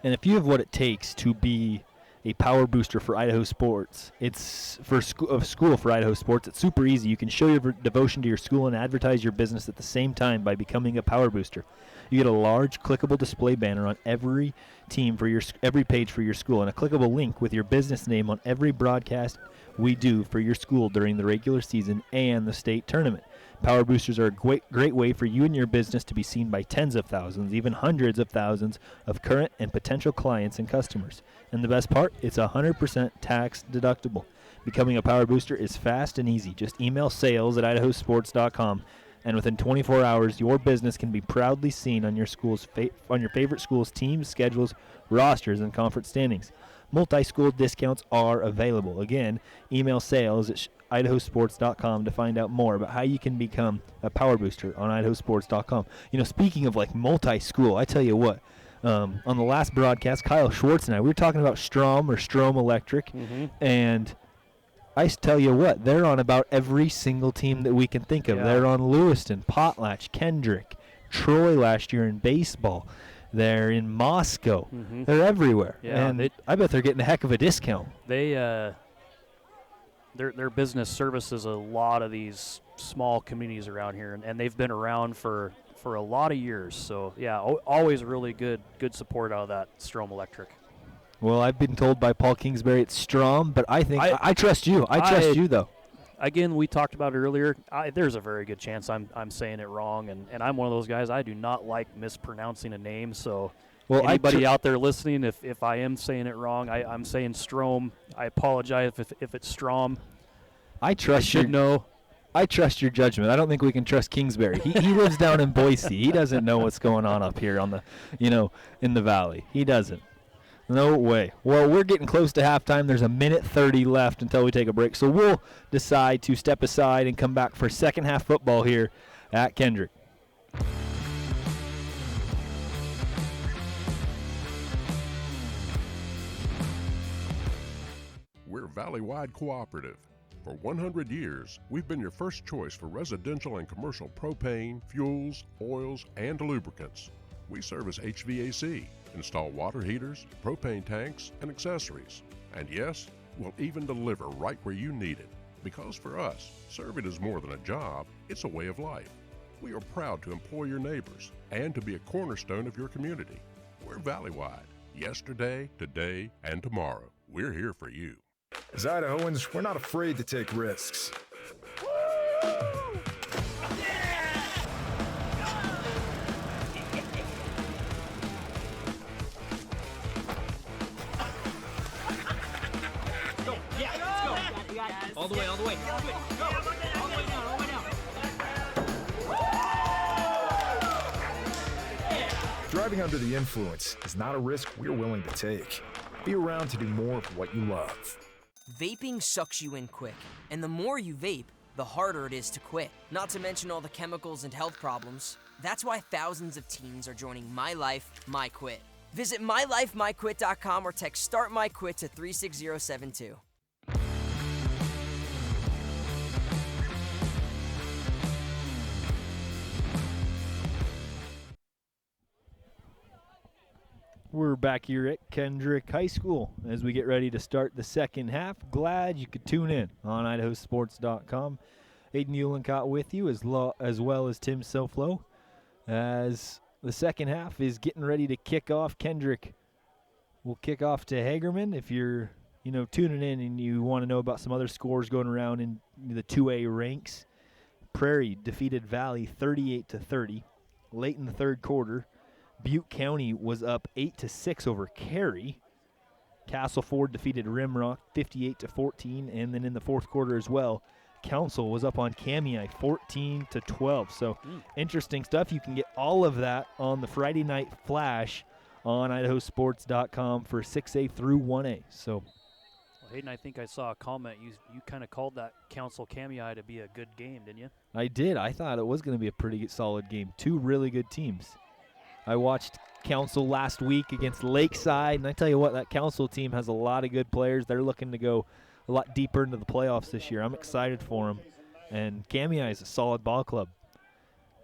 And if you have what it takes to be a power booster for Idaho Sports, it's for school for Idaho Sports. It's super easy. You can show your devotion to your school and advertise your business at the same time by becoming a power booster. You get a large clickable display banner on every team for every page for your school, and a clickable link with your business name on every broadcast we do for your school during the regular season and the state tournament. Power boosters are a great way for you and your business to be seen by tens of thousands, even hundreds of thousands of current and potential clients and customers. And the best part, it's 100% tax deductible. Becoming a power booster is fast and easy. Just email sales@IdahoSports.com, and within 24 hours, your business can be proudly seen on your favorite school's teams, schedules, rosters, and conference standings. Multi-school discounts are available. Again, email sales@IdahoSports.com to find out more about how you can become a power booster on IdahoSports.com. Speaking of like multi-school, I tell you what, On the last broadcast, Kyle Schwartz and I, we were talking about Strom or Strom Electric, and I tell you what, they're on about every single team that we can think of. Yeah. They're on Lewiston, Potlatch, Kendrick, Troy last year in baseball. They're in Moscow. They're everywhere. Yeah, and I bet they're getting a heck of a discount. They their business services a lot of these small communities around here, and they've been around for a lot of years. So yeah, always really good support out of that Strom Electric. Well, I've been told by Paul Kingsbury it's Strom, but I think I trust you. I trust you, though. Again, we talked about it earlier. There's a very good chance I'm saying it wrong, and I'm one of those guys. I do not like mispronouncing a name. So, anybody out there listening, if I am saying it wrong, I'm saying Strom. I apologize if it's Strom. I trust know. I trust your judgment. I don't think we can trust Kingsbury. He lives down in Boise. He doesn't know what's going on up here on the, in the valley. He doesn't. No way. Well, we're getting close to halftime. There's a minute 30 left until we take a break. So we'll decide to step aside and come back for second half football here at Kendrick. We're Valley-wide cooperative. For 100 years, we've been your first choice for residential and commercial propane, fuels, oils, and lubricants. We service HVAC, install water heaters, propane tanks, and accessories. And yes, we'll even deliver right where you need it. Because for us, serving is more than a job, it's a way of life. We are proud to employ your neighbors and to be a cornerstone of your community. We're Valley-wide. Yesterday, today, and tomorrow. We're here for you. As Idahoans, we're not afraid to take risks. All the way, all the way. Go. All the way down, all the way down. Driving under the influence is not a risk we're willing to take. Be around to do more of what you love. Vaping sucks you in quick, and the more you vape, the harder it is to quit. Not to mention all the chemicals and health problems. That's why thousands of teens are joining My Life, My Quit. Visit mylifemyquit.com or text Start My Quit to 36072. We're back here at Kendrick High School as we get ready to start the second half. Glad you could tune in on IdahoSports.com. Aiden Uhlencott with you as well as Tim Soflo as the second half is getting ready to kick off. Kendrick will kick off to Hagerman. If you're tuning in and you want to know about some other scores going around in the 2A ranks, Prairie defeated Valley 38-30 late in the third quarter. Butte County was up 8-6 over Cary. Castleford defeated Rimrock 58-14, and then in the fourth quarter as well, Council was up on Kamiah 14-12. So interesting stuff. You can get all of that on the Friday Night Flash on IdahoSports.com for 6A through 1A. So, Hayden, I think I saw a comment. You kind of called that Council Kamiah to be a good game, didn't you? I did. I thought it was going to be a pretty solid game. Two really good teams. I watched Council last week against Lakeside, and I tell you what, that Council team has a lot of good players. They're looking to go a lot deeper into the playoffs this year. I'm excited for them. And Kamiah is a solid ball club.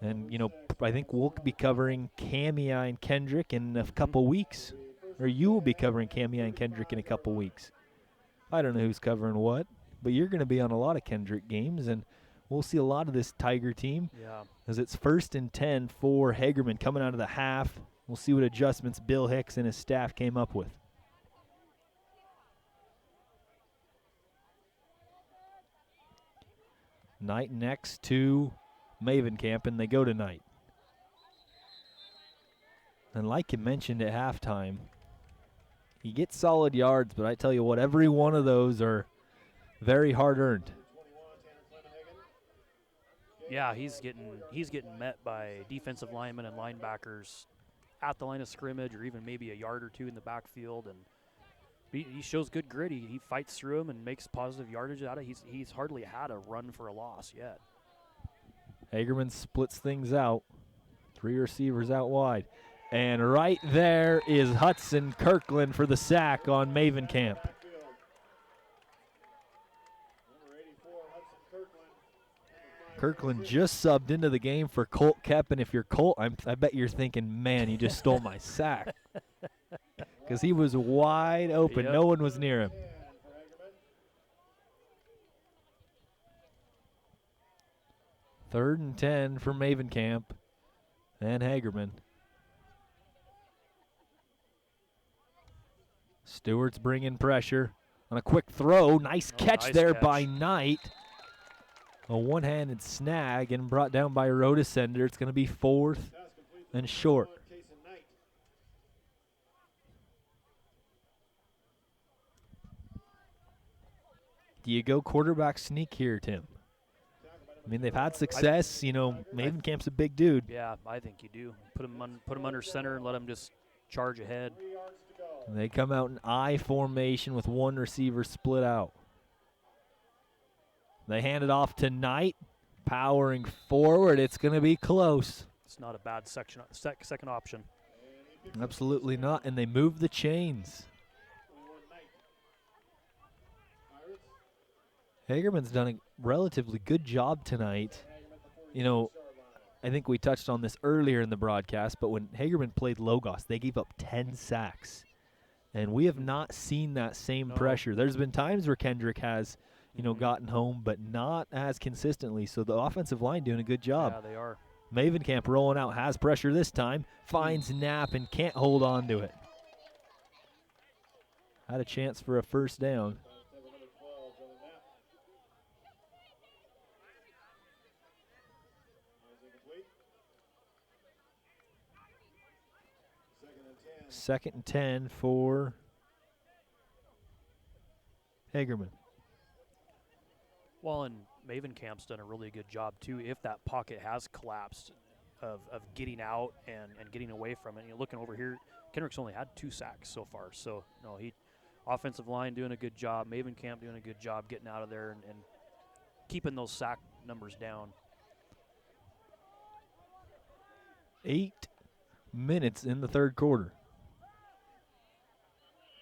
And, I think we'll be covering Kamiah and Kendrick in a couple weeks. Or you will be covering Kamiah and Kendrick in a couple weeks. I don't know who's covering what, but you're going to be on a lot of Kendrick games, and we'll see a lot of this Tiger team. Yeah. As it's 1st and 10 for Hagerman coming out of the half. We'll see what adjustments Bill Hicks and his staff came up with. Knight next to Maven Camp, and they go to Knight. And like you mentioned at halftime, he gets solid yards, but I tell you what, every one of those are very hard earned. Yeah, he's getting met by defensive linemen and linebackers at the line of scrimmage, or even maybe a yard or two in the backfield, and he shows good grit. He fights through them and makes positive yardage out of it. He's hardly had a run for a loss yet. Hagerman splits things out. 3 receivers out wide. And right there is Hudson Kirkland for the sack on Maven Camp. Kirkland just subbed into the game for Colt Kep, and if you're Colt, I bet you're thinking, man, you just stole my sack. Because he was wide open. Yep. No one was near him. Third and 10 for Maven Camp and Hagerman. Stewart's bringing pressure on a quick throw. Nice catch nice there catch. by Knight. A one-handed snag and brought down by Rodesender. It's going to be 4th and short. Do you go quarterback sneak here, Tim? I mean, they've had success. You know, Maven Camp's a big dude. Yeah, I think you do. Put him under center and let him just charge ahead. They come out in I formation with one receiver split out. They hand it off to Knight, powering forward. It's going to be close. It's not a bad second option. Absolutely not, and they move the chains. Hagerman's done a relatively good job tonight. You know, I think we touched on this earlier in the broadcast, but when Hagerman played Logos, they gave up 10 sacks. And we have not seen that same pressure. There's been times where Kendrick has, you know, gotten home, but not as consistently. So the offensive line doing a good job. Yeah, they are. Maven Camp rolling out, has pressure this time, finds Knapp and can't hold on to it. Had a chance for a first down. Second and 10 for Hagerman. Well, and Maven Camp's done a really good job, too, if that pocket has collapsed, of getting out and getting away from it. You're looking over here, Kendrick's only had 2 sacks so far. So, no, offensive line doing a good job, Maven Camp doing a good job getting out of there and keeping those sack numbers down. 8 minutes in the third quarter.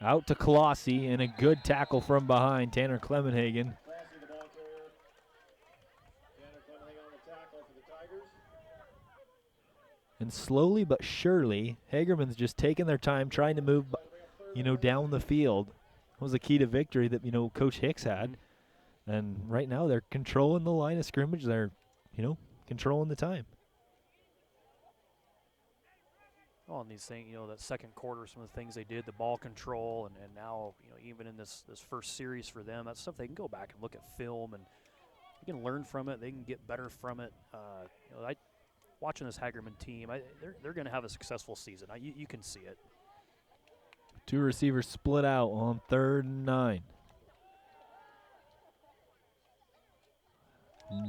Out to Colossi, and a good tackle from behind, Tanner Clemenhagen. And slowly but surely, Hagerman's just taking their time, trying to move, you know, down the field. That was the key to victory that, you know, Coach Hicks had. And right now they're controlling the line of scrimmage. They're, you know, controlling the time. Well, and these things, you know, that second quarter, some of the things they did, the ball control, and now, you know, even in this first series for them, that's stuff they can go back and look at film, and they can learn from it. They can get better from it. You know, watching this Hagerman team, they're going to have a successful season. You can see it. 2 receivers split out on 3rd and 9.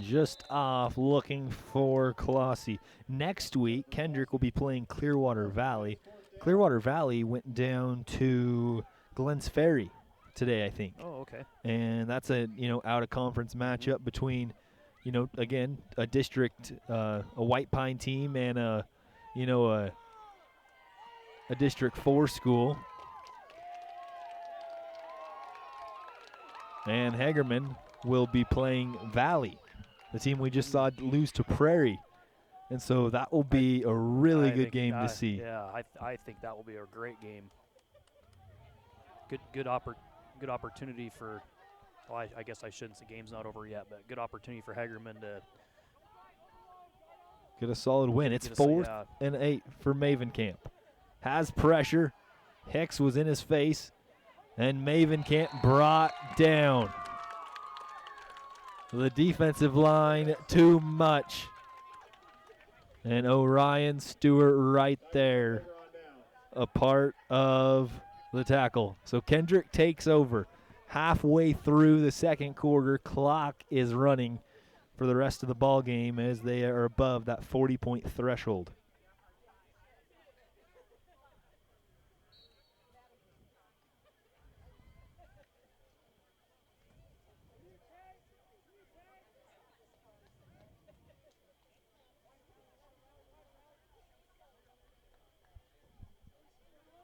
Just off, looking for Colossi. Next week, Kendrick will be playing Clearwater Valley. Clearwater Valley went down to Glens Ferry today, I think. Oh, okay. And that's a, you know, out-of-conference matchup between, you know, again, a district, a White Pine team and a, you know, a District 4 school. And Hagerman will be playing Valley, the team we just saw lose to Prairie. And so that will be a really good game to see. Yeah, I think that will be a great game. Good opportunity for, well, I guess I shouldn't say game's not over yet, but good opportunity for Hagerman to get a solid win. It's 4th and 8 for Maven Camp. Has pressure. Hicks was in his face, and Maven Camp brought down. The defensive line, too much. And Orion Stewart right there, a part of the tackle. So Kendrick takes over. Halfway through the second quarter, clock is running for the rest of the ball game as they are above that 40-point threshold.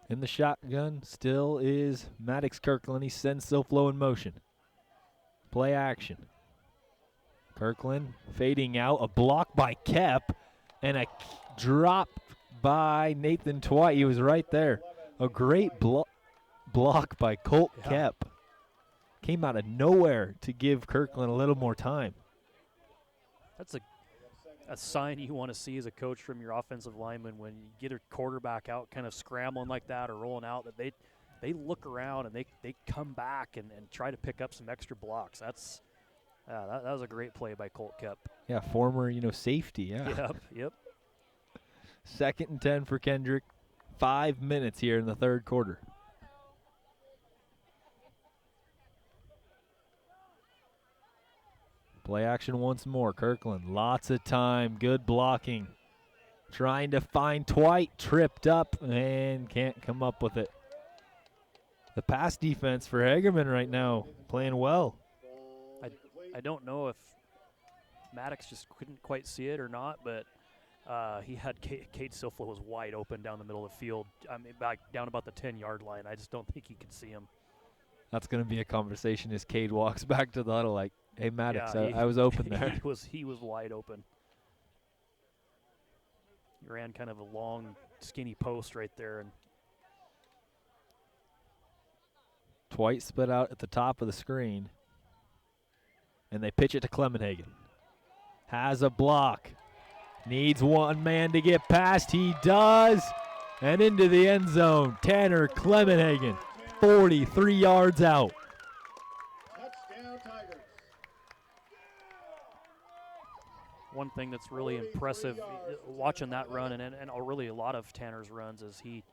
In the shotgun still is Maddox Kirkland. He sends SoFlo in motion. Play action. Kirkland fading out. A block by Kep and a drop by Nathan Twite. He was right there. A great block by Colt Kep. Came out of nowhere to give Kirkland a little more time. That's a sign you want to see as a coach from your offensive lineman when you get a quarterback out kind of scrambling like that or rolling out, that they look around and they come back and try to pick up some extra blocks. That was a great play by Colt Kep. Yeah, former, safety, yeah. Yep. 2nd and 10 for Kendrick. 5 minutes here in the third quarter. Play action once more. Kirkland, lots of time, good blocking. Trying to find Twite, tripped up, and can't come up with it. The pass defense for Hagerman right now, playing well. I don't know if Maddox just couldn't quite see it or not, but he had Cade SoFlo was wide open down the middle of the field. I mean, back down about the 10-yard line. I just don't think he could see him. That's going to be a conversation as Cade walks back to the huddle like, hey, Maddox, I was open there. He was wide open. He ran kind of a long, skinny post right there. And Twite split out at the top of the screen. And they pitch it to Clemenhagen. Has a block. Needs one man to get past. He does. And into the end zone. Tanner Clemenhagen, 43 yards out. Touchdown, Tigers. one thing that's really impressive watching that run and really a lot of Tanner's runs is he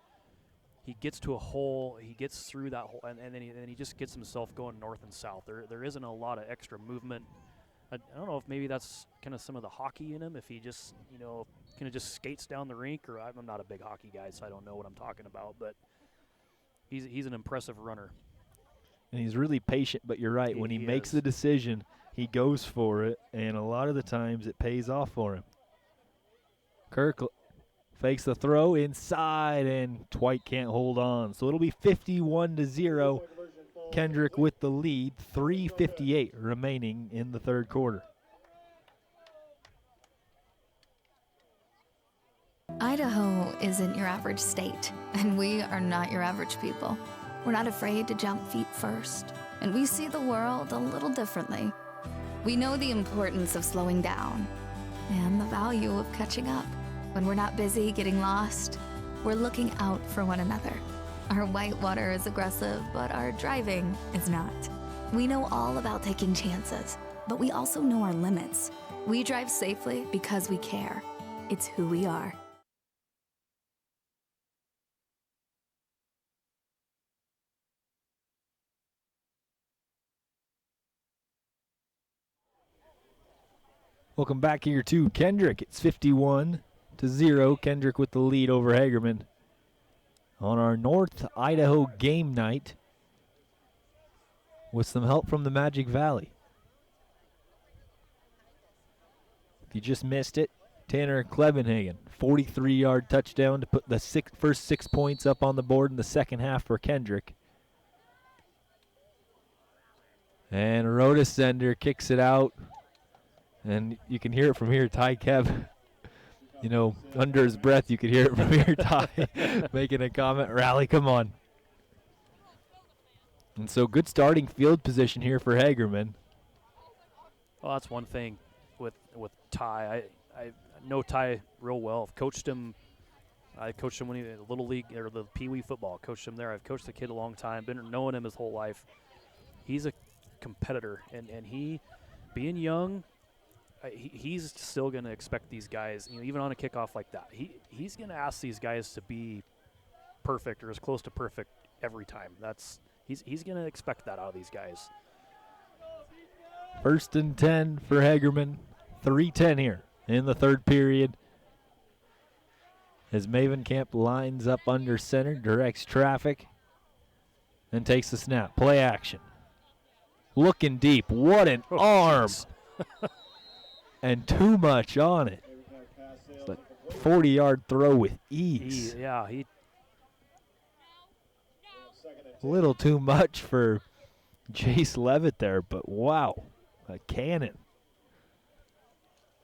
gets to a hole, he gets through that hole, and then he just gets himself going north and south. There isn't a lot of extra movement. I don't know if maybe that's kind of some of the hockey in him, if he just, kind of just skates down the rink, or I'm not a big hockey guy, so I don't know what I'm talking about, but he's an impressive runner. And he's really patient, but you're right. When he makes the decision, he goes for it, and a lot of the times it pays off for him. Kirk fakes the throw inside, and Twite can't hold on. So it'll be 51-0. Kendrick with the lead, 3:58 remaining in the third quarter. Idaho isn't your average state, and we are not your average people. We're not afraid to jump feet first, and we see the world a little differently. We know the importance of slowing down and the value of catching up. When we're not busy getting lost, we're looking out for one another. Our whitewater is aggressive, but our driving is not. We know all about taking chances, but we also know our limits. We drive safely because we care. It's who we are. Welcome back here to Kendrick. It's 51-0. Kendrick with the lead over Hagerman on our North Idaho game night with some help from the Magic Valley. If you just missed it, Tanner Clevenhagen, 43-yard touchdown to put the first 6 points up on the board in the second half for Kendrick. And Rodesender kicks it out. And you can hear it from here, Ty Kev. Under his breath, you could hear it from here, Ty, making a comment. Rally, come on. And so good starting field position here for Hagerman. Well, that's one thing with Ty. I know Ty real well. I've coached him. I coached him when he was in Little League or the Pee Wee football. Coached him there. I've coached the kid a long time. Been knowing him his whole life. He's a competitor, and he, being young, he's still going to expect these guys, even on a kickoff like that, he's going to ask these guys to be perfect or as close to perfect every time. He's going to expect that out of these guys. 1st and 10 for Hagerman. 3:10 here in the third period. As Mavenkamp lines up under center, directs traffic, and takes the snap. Play action. Looking deep. What an arm. And too much on it. It's a 40-yard throw with ease. Yeah, A little too much for Jace Levitt there, but wow, a cannon.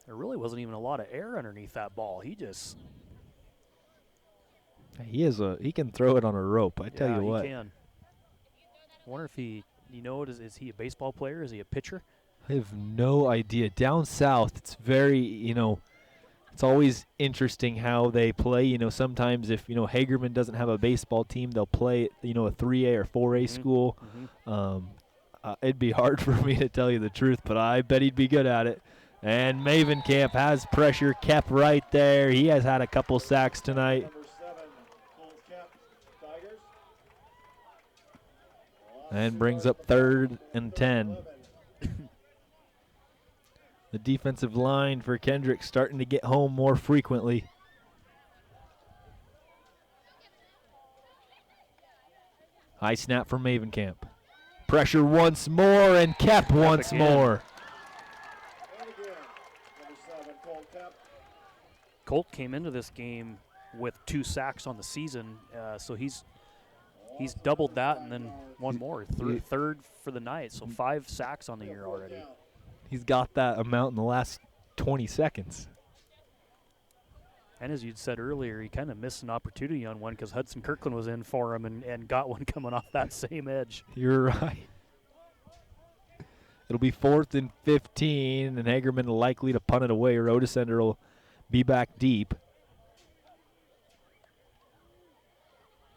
There really wasn't even a lot of air underneath that ball. He can throw it on a rope, I tell you what. He can. I wonder if is he a baseball player? Is he a pitcher? I have no idea. Down south, it's very, it's always interesting how they play. Sometimes if, Hagerman doesn't have a baseball team, they'll play, a 3A or 4A school. It'd be hard for me to tell you the truth, but I bet he'd be good at it. And Mavenkamp has pressure kept right there. He has had a couple sacks tonight. Number 7, Colt Kemp, Tigers. And brings up 3rd and 10. The defensive line for Kendrick starting to get home more frequently. High snap from Mavenkamp. Pressure once more and kept once more. And again, number 7, Colt Kemp. Colt came into this game with 2 sacks on the season, so he's doubled that and then one more, third for the night, so 5 sacks on the year already. He's got that amount in the last 20 seconds. And as you'd said earlier, he kind of missed an opportunity on one because Hudson Kirkland was in for him and got one coming off that same edge. You're right. It'll be 4th and 15, and Hagerman likely to punt it away. Rhodesender will be back deep.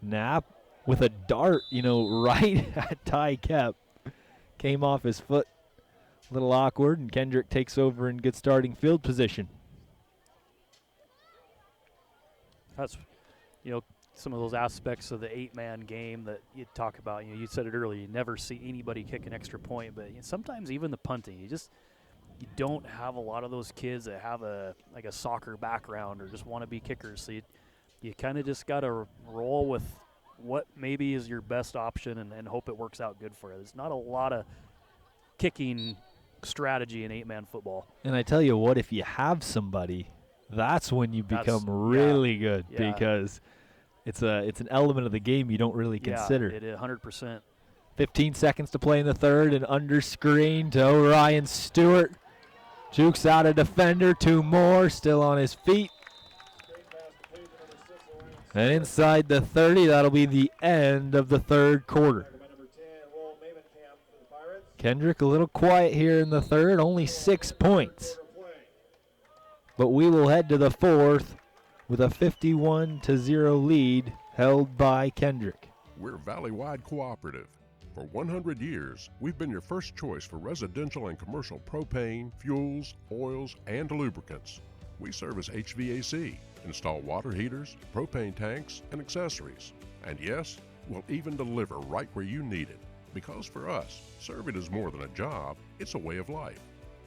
Knapp with a dart, right at Ty Kemp. Came off his foot. A little awkward, and Kendrick takes over in good starting field position. That's, some of those aspects of the 8-man game that you talk about. You said it earlier, you never see anybody kick an extra point, but sometimes even the punting, you don't have a lot of those kids that have a soccer background or just want to be kickers. So you kind of just got to roll with what maybe is your best option and hope it works out good for you. There's not a lot of kicking strategy in 8-man football. And I tell you what, if you have somebody, that's when you become really good because it's an element of the game you don't really consider. It is 100%. 15 seconds to play in the third, and under screen to Orion Stewart. Jukes out a defender, 2 more, still on his feet. And inside the 30, that'll be the end of the third quarter. Kendrick a little quiet here in the third, only 6 points. But we will head to the fourth with a 51-0 lead held by Kendrick. We're Valley-wide cooperative. For 100 years, we've been your first choice for residential and commercial propane, fuels, oils, and lubricants. We service HVAC, install water heaters, propane tanks, and accessories. And yes, we'll even deliver right where you need it. Because for us, serving is more than a job, it's a way of life.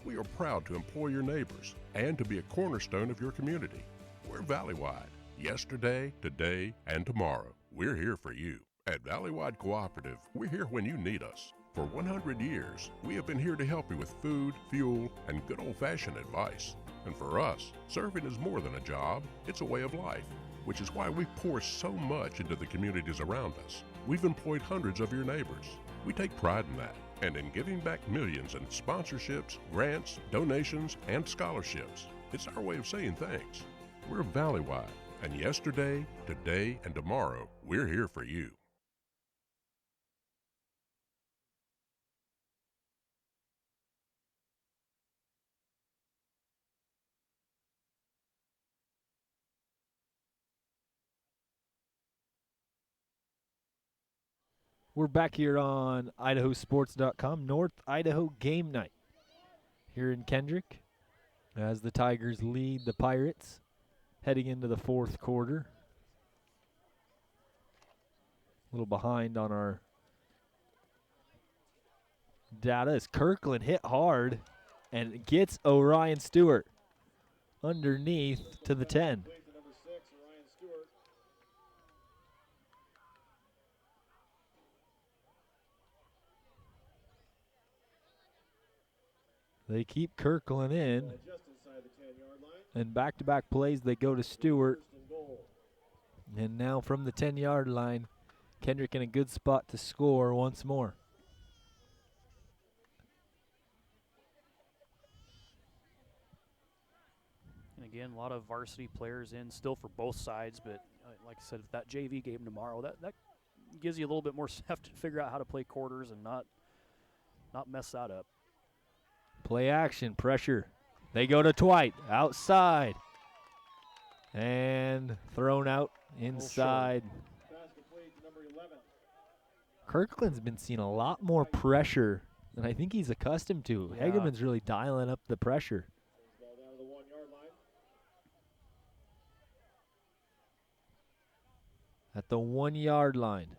We are proud to employ your neighbors and to be a cornerstone of your community. We're Valley-wide. Yesterday, today, and tomorrow. We're here for you. At Valley-wide Cooperative, we're here when you need us. For 100 years, we have been here to help you with food, fuel, and good old-fashioned advice. And for us, serving is more than a job, it's a way of life, which is why we pour so much into the communities around us. We've employed hundreds of your neighbors. We take pride in that, and in giving back millions in sponsorships, grants, donations, and scholarships. It's our way of saying thanks. We're Valley-wide, and yesterday, today, and tomorrow, we're here for you. We're back here on IdahoSports.com, North Idaho game night here in Kendrick as the Tigers lead the Pirates heading into the fourth quarter. A little behind on our data as Kirkland hit hard and gets Orion Stewart underneath to the 10. They keep Kirkland in, and back-to-back plays, they go to Stewart. And now from the 10-yard line, Kendrick in a good spot to score once more. And again, a lot of varsity players in still for both sides, but like I said, if that JV game tomorrow, that gives you a little bit more stuff to figure out how to play quarters and not mess that up. Play action, pressure. They go to Dwight, outside. And thrown out inside. Kirkland's been seeing a lot more pressure than I think he's accustomed to. Yeah. Hagerman's really dialing up the pressure. At the 1 yard line.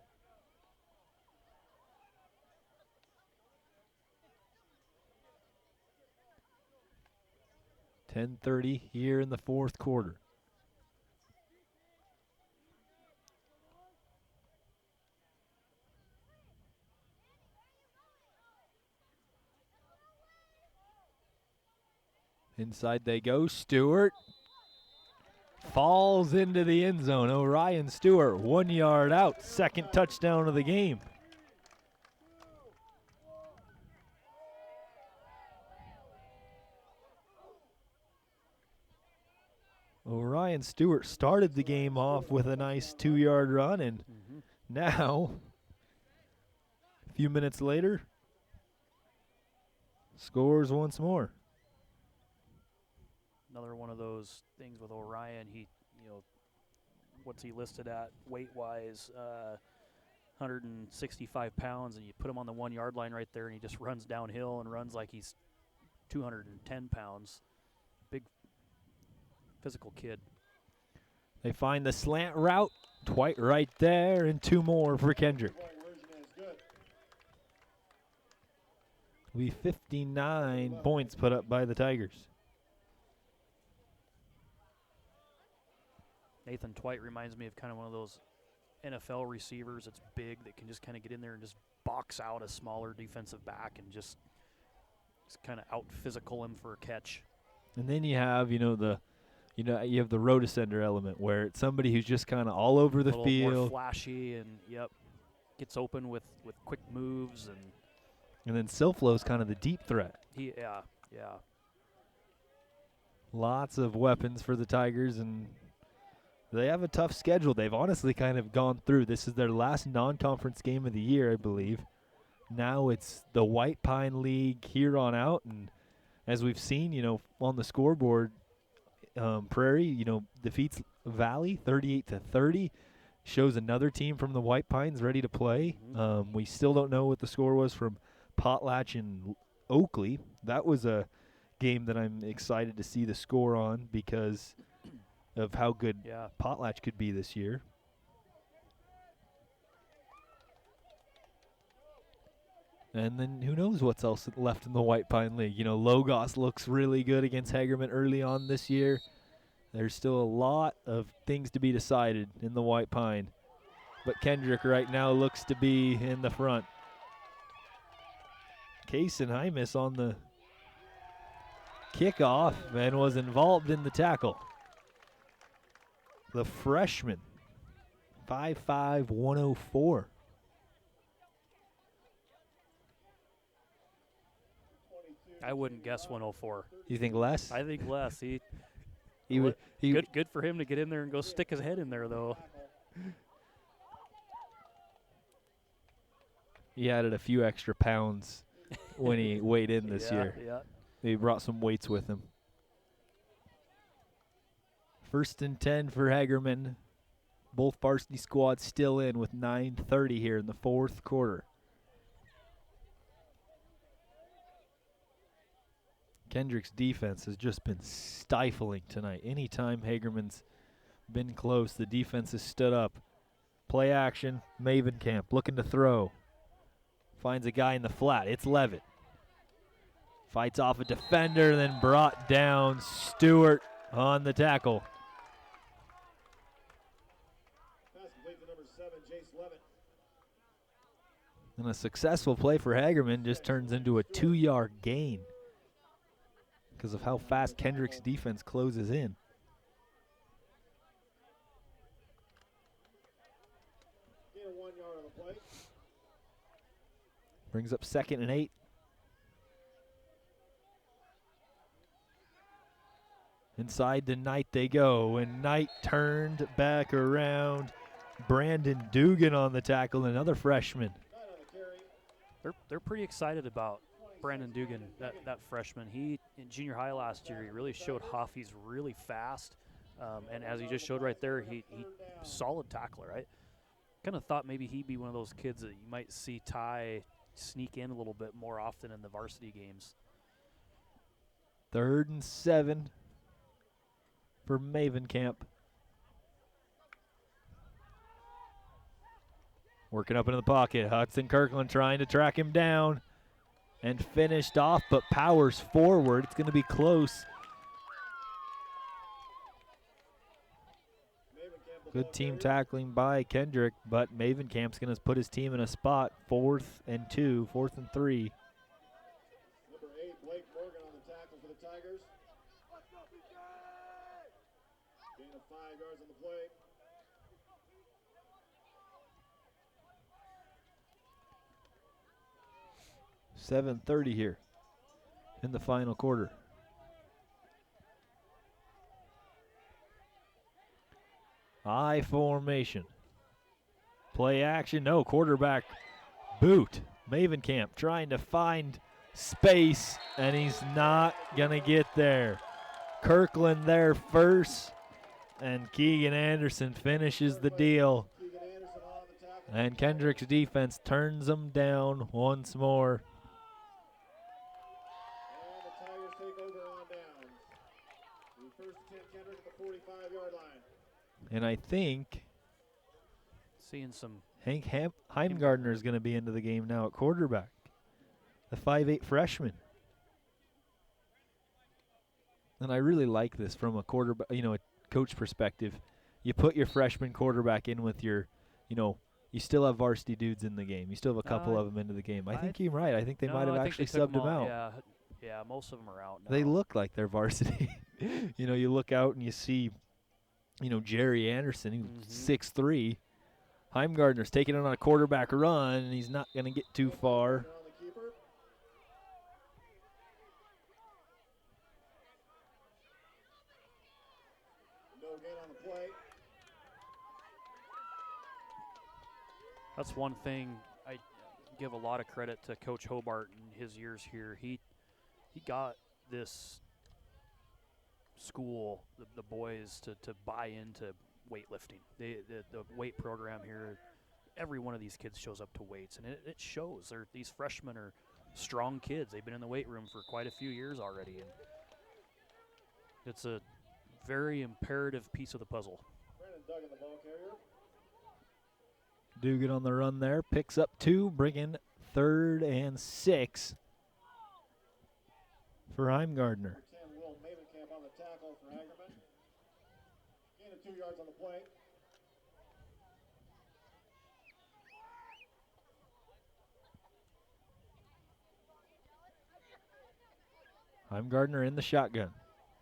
.10:30 here in the fourth quarter. Inside they go. Stewart falls into the end zone. Orion Stewart, 1 yard out. Second touchdown of the game. Orion Stewart started the game off with a nice 2 yard run, and now, a few minutes later, scores once more. Another one of those things with Orion. He, what's he listed at weight-wise? 165 pounds, and you put him on the 1 yard line right there, and he just runs downhill and runs like he's 210 pounds. Big physical kid. They find the slant route. Dwight right there, and 2 more for Kendrick. Will be 59 points put up by the Tigers. Nathan Dwight reminds me of kind of one of those NFL receivers that's big, that can just kind of get in there and just box out a smaller defensive back and just kind of out-physical him for a catch. And then you have, you have the rotosender element where it's somebody who's just kind of all over the a little field. more flashy and, gets open with quick moves. And then Silflo's kind of the deep threat. Yeah. Lots of weapons for the Tigers, and they have a tough schedule. They've honestly kind of gone through. This is their last non-conference game of the year, I believe. Now it's the White Pine League here on out, and as we've seen, on the scoreboard, Prairie, defeats Valley 38-30. Shows another team from the White Pines ready to play. We still don't know what the score was from Potlatch and Oakley. That was a game that I'm excited to see the score on because of how good Potlatch could be this year. And then who knows what's else left in the White Pine League. Logos looks really good against Hagerman early on this year. There's still a lot of things to be decided in the White Pine. But Kendrick right now looks to be in the front. Kaysen Hymas on the kickoff and was involved in the tackle. The freshman, 5'5", 104. I wouldn't guess 104. You think less? I think less. Good for him to get in there and go stick his head in there, though. He added a few extra pounds when he weighed in this year. Yeah. He brought some weights with him. 1st and 10 for Hagerman. Both varsity squads still in with 9:30 here in the fourth quarter. Kendrick's defense has just been stifling tonight. Anytime Hagerman's been close, the defense has stood up. Play action, Mavenkamp looking to throw. Finds a guy in the flat. It's Levitt. Fights off a defender, then brought down. Stewart on the tackle. And a successful play for Hagerman just turns into a 2-yard gain because of how fast Kendrick's defense closes in. Gain of 1 yard on Brings up 2nd and 8. Inside to Knight they go, and Knight turned back around. Brandon Dugan on the tackle, another freshman. They're pretty excited about Brandon Dugan, that freshman. He, in junior high last year, he really showed Huff he's really fast. And as he just showed right there, he solid tackler, right? Kind of thought maybe he'd be one of those kids that you might see Ty sneak in a little bit more often in the varsity games. 3rd and 7 for Maven Camp. Working up into the pocket. Hudson Kirkland trying to track him down and finished off, but powers forward. It's going to be close. Good team tackling by Kendrick, but Maven Camp's going to put his team in a spot. 4th and 2, 4th and 3. Number 8, Blake Morgan on the tackle for the Tigers. Gain of 5 yards on the play. .730 here in the final quarter. I formation. Play action, no, quarterback boot. Maven Camp trying to find space, and he's not going to get there. Kirkland there first, and Keegan Anderson finishes the deal. And Kendrick's defense turns them down once more. And the Tigers take over on downs. The first attempt, Kendrick at the 45-yard line. And I think Seeing some Hank Heimgardner is going to be into the game now at quarterback. The 5'8" freshman. And I really like this from a quarterback, a coach perspective. You put your freshman quarterback in with your, you still have varsity dudes in the game. You still have a couple of them into the game. I think you're right. I think they might have actually subbed him out. Yeah, most of them are out now. They look like they're varsity. You look out and you see, Jerry Anderson, he's 6'3". Heimgardner's taking it on a quarterback run, and he's not going to get too far. No gain on the play. That's one thing I give a lot of credit to Coach Hobart in his years here. He got this school, the boys, to buy into weightlifting. The weight program here, every one of these kids shows up to weights, and it shows. These freshmen are strong kids. They've been in the weight room for quite a few years already, and it's a very imperative piece of the puzzle. Brandon Duggan, the ball carrier. Dugan on the run there, picks up 2, bringing 3rd and 6 for Heimgardner. 10 Will Mavenkamp on the tackle for Hagerman. Gain of 2 yards on the play. Heimgardner in the shotgun.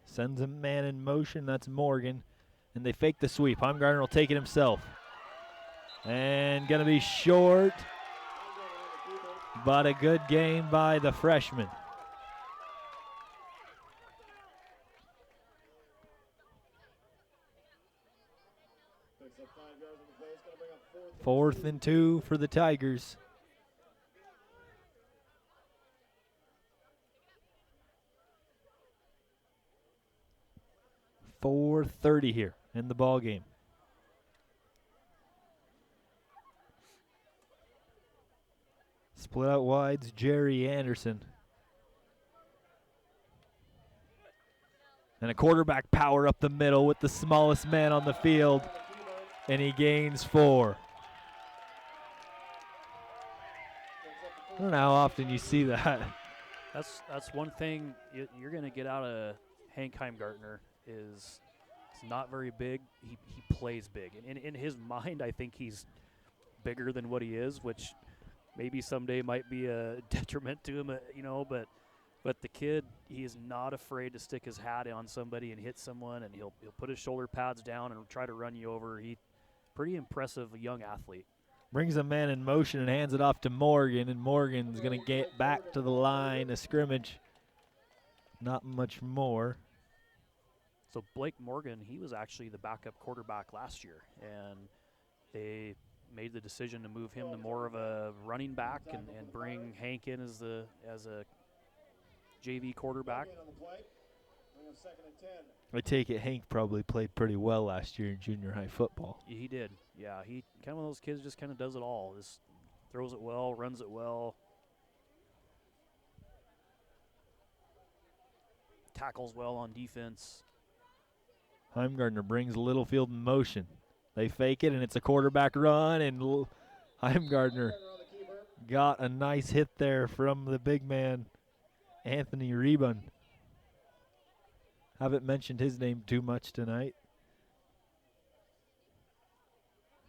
Sends a man in motion, that's Morgan. And they fake the sweep. Heimgardner will take it himself. And going to be short, but a good gain by the freshman. Picks up 5 yards on the play. It's going to bring up 4th and 2 for the Tigers. .430 here in the ball game. Split out wide's Jerry Anderson. And a quarterback power up the middle with the smallest man on the field. And he gains 4. I don't know how often you see that. That's one thing you're going to get out of Hank Heimgartner is he's not very big. He plays big. And in his mind, I think he's bigger than what he is, which maybe someday might be a detriment to him, but the kid, he is not afraid to stick his hat on somebody and hit someone, and he'll put his shoulder pads down and try to run you over. He pretty impressive young athlete. brings a man in motion and hands it off to Morgan, and Morgan's going to get back to the line of scrimmage. Not much more. So Blake Morgan, he was actually the backup quarterback last year, and they made the decision to move him to more of a running back and bring Hank in as a JV quarterback. I take it Hank probably played pretty well last year in junior high football. He did, yeah. He kind of one of those kids, just kind of does it all. Just throws it well, runs it well, tackles well on defense. Heimgartner brings Littlefield in motion. They fake it, and it's a quarterback run, and Heimgartner got a nice hit there from the big man, Anthony Rebun. Haven't mentioned his name too much tonight.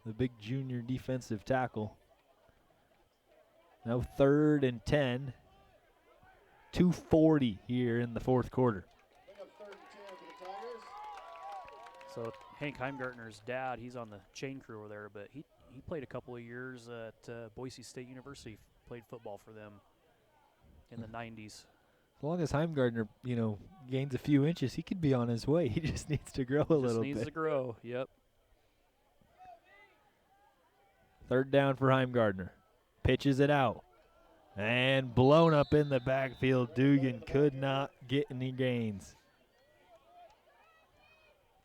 The big junior defensive tackle. Now 3rd and 10. 2:40 here in the fourth quarter. So Hank Heimgartner's dad, he's on the chain crew over there, but he played a couple of years at Boise State University, played football for them in the 90s. As long as Heimgartner, gains a few inches, he could be on his way. He just needs to grow a little bit. Just needs to grow, yep. 3rd down for Heimgartner. Pitches it out. And blown up in the backfield. Dugan could not get any gains.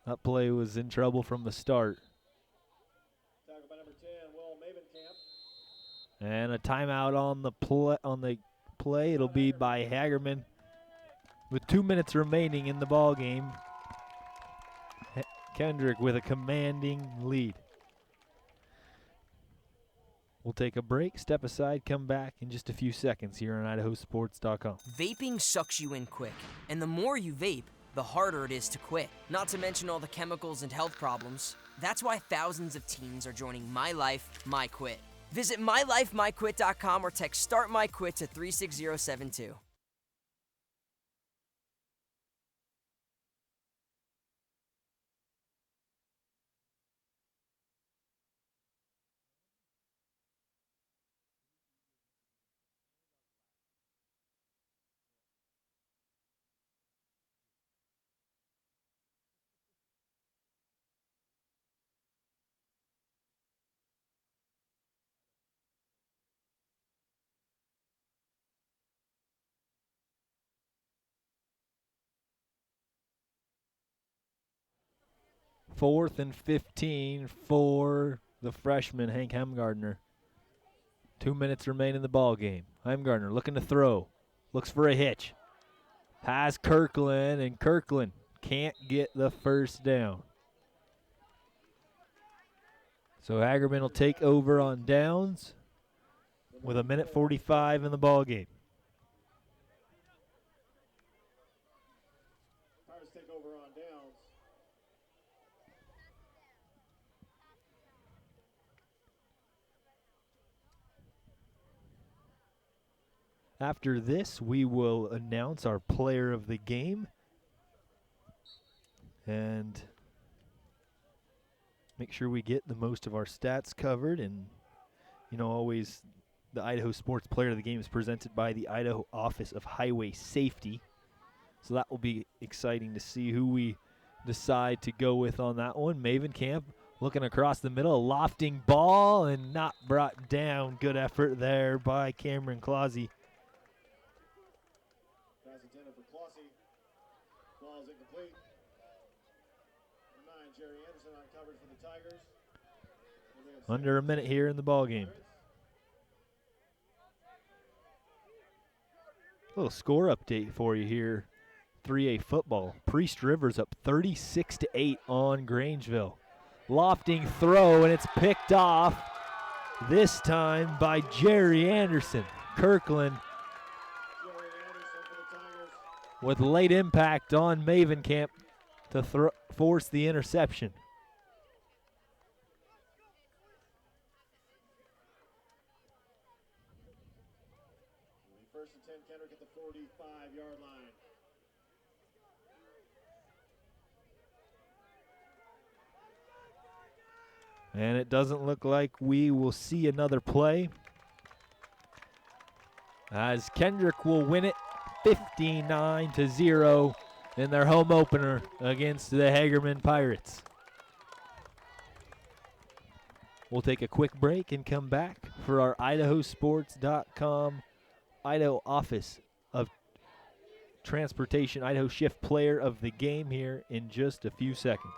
That play was in trouble from the start. Tackle by number 10, Will Mavenkamp. And a timeout on the play. It'll be by Hagerman with 2 minutes remaining in the ball game. Kendrick with a commanding lead. We'll take a break, step aside, come back in just a few seconds here on IdahoSports.com. Vaping sucks you in quick, and the more you vape, the harder it is to quit. Not to mention all the chemicals and health problems. That's why thousands of teens are joining My Life, My Quit. Visit mylifemyquit.com or text Start My Quit to 36072. Fourth and 15 for the freshman, Hank Heimgartner. 2 minutes remain in the ball game. Heimgartner looking to throw. Looks for a hitch. Has Kirkland, and Kirkland can't get the first down. So Hagerman will take over on downs with 1:45 in the ball game. Pirates take over on downs. After this, we will announce our player of the game and make sure we get the most of our stats covered. And, always the Idaho Sports Player of the Game is presented by the Idaho Office of Highway Safety. So that will be exciting to see who we decide to go with on that one. Mavenkamp looking across the middle, a lofting ball and not brought down. Good effort there by Cameron Clausey. Pass intended for Clausey. Ball is incomplete. Number 9, Jerry Anderson on coverage for the Tigers. Under a minute here in the ball game. A little score update for you here. 3A football. Priest Rivers up 36-8 on Grangeville. Lofting throw, and it's picked off this time by Jerry Anderson. Kirkland with late impact on Mavenkamp to force the interception. First and 10, Kendrick at the 45-yard line. And it doesn't look like we will see another play, as Kendrick will win it 59-0 in their home opener against the Hagerman Pirates. We'll take a quick break and come back for our IdahoSports.com Idaho Office of Transportation Idaho Shift Player of the Game here in just a few seconds.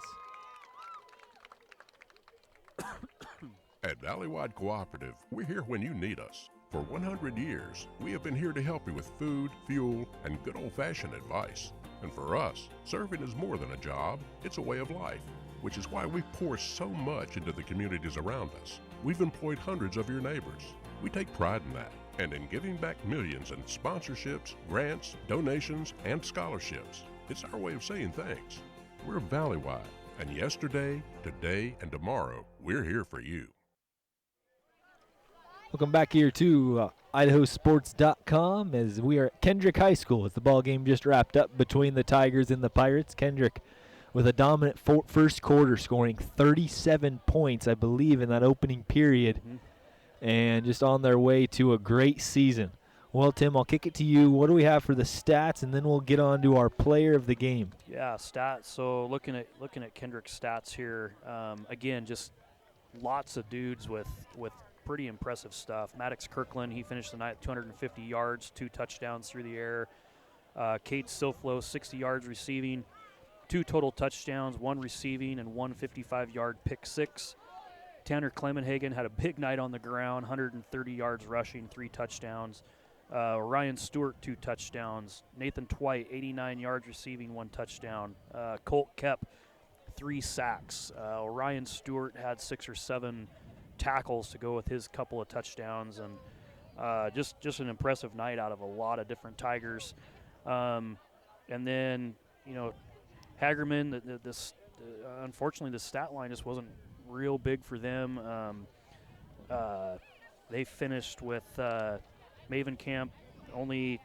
At Valleywide Cooperative, we're here when you need us. For 100 years, we have been here to help you with food, fuel, and good old-fashioned advice. And for us, serving is more than a job, it's a way of life, which is why we pour so much into the communities around us. We've employed hundreds of your neighbors. We take pride in that, and in giving back millions in sponsorships, grants, donations, and scholarships. It's our way of saying thanks. We're Valleywide, and yesterday, today, and tomorrow, we're here for you. Welcome back here to IdahoSports.com as we are at Kendrick High School as the ball game just wrapped up between the Tigers and the Pirates. Kendrick with a dominant first quarter, scoring 37 points, I believe, in that opening period, and just on their way to a great season. Well, Tim, I'll kick it to you. What do we have for the stats, and then we'll get on to our player of the game. Yeah, stats. So looking at Kendrick's stats here, again, just lots of dudes with pretty impressive stuff. Maddox Kirkland, he finished the night at 250 yards, 2 touchdowns through the air. Cade Silflo, 60 yards receiving, 2 total touchdowns, 1 receiving, and 1 55-yard pick six. Tanner Clemenhagen had a big night on the ground, 130 yards rushing, 3 touchdowns. Ryan Stewart, 2 touchdowns. Nathan Twite, 89 yards receiving, 1 touchdown. Colt Kep, 3 sacks. Ryan Stewart had 6 or 7 tackles to go with his couple of touchdowns, and just an impressive night out of a lot of different Tigers. And then, Hagerman, unfortunately the stat line just wasn't real big for them. They finished with Maven Camp only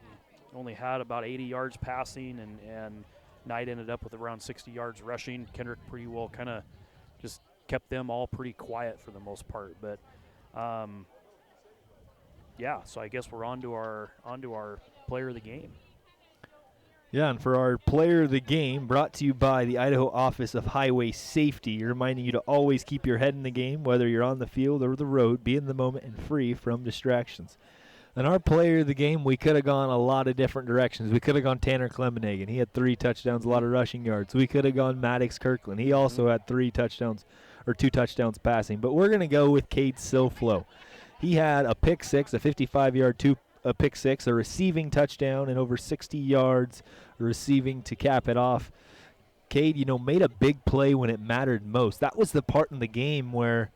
had about 80 yards passing, and Knight ended up with around 60 yards rushing. Kendrick pretty well kind of just kept them all pretty quiet for the most part. But so I guess we're on to our player of the game. Yeah, and for our player of the game, brought to you by the Idaho Office of Highway Safety, reminding you to always keep your head in the game, whether you're on the field or the road, be in the moment and free from distractions. And our player of the game, we could have gone a lot of different directions. We could have gone Tanner Clemenhagen. He had 3 touchdowns, a lot of rushing yards. We could have gone Maddox Kirkland. He also had 3 touchdowns, or 2 touchdowns passing. But we're going to go with Cade Silflo. He had a pick six, a 55-yard a pick six, a receiving touchdown, and over 60 yards receiving to cap it off. Cade, made a big play when it mattered most. That was the part in the game where,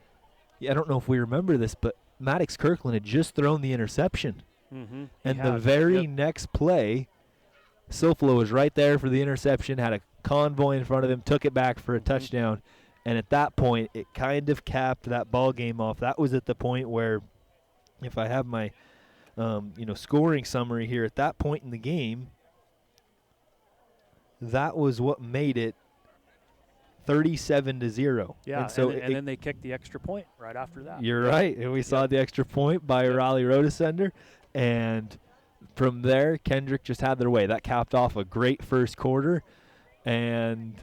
I don't know if we remember this, but Maddox Kirkland had just thrown the interception. And the very next play, Silflo was right there for the interception, had a convoy in front of him, took it back for a touchdown. And at that point, it kind of capped that ball game off. That was at the point where, if I have my scoring summary here, at that point in the game, that was what made it 37-0. Yeah, and then they kicked the extra point right after that. You're right. And we saw the extra point by Raleigh Rotosender. And from there, Kendrick just had their way. That capped off a great first quarter and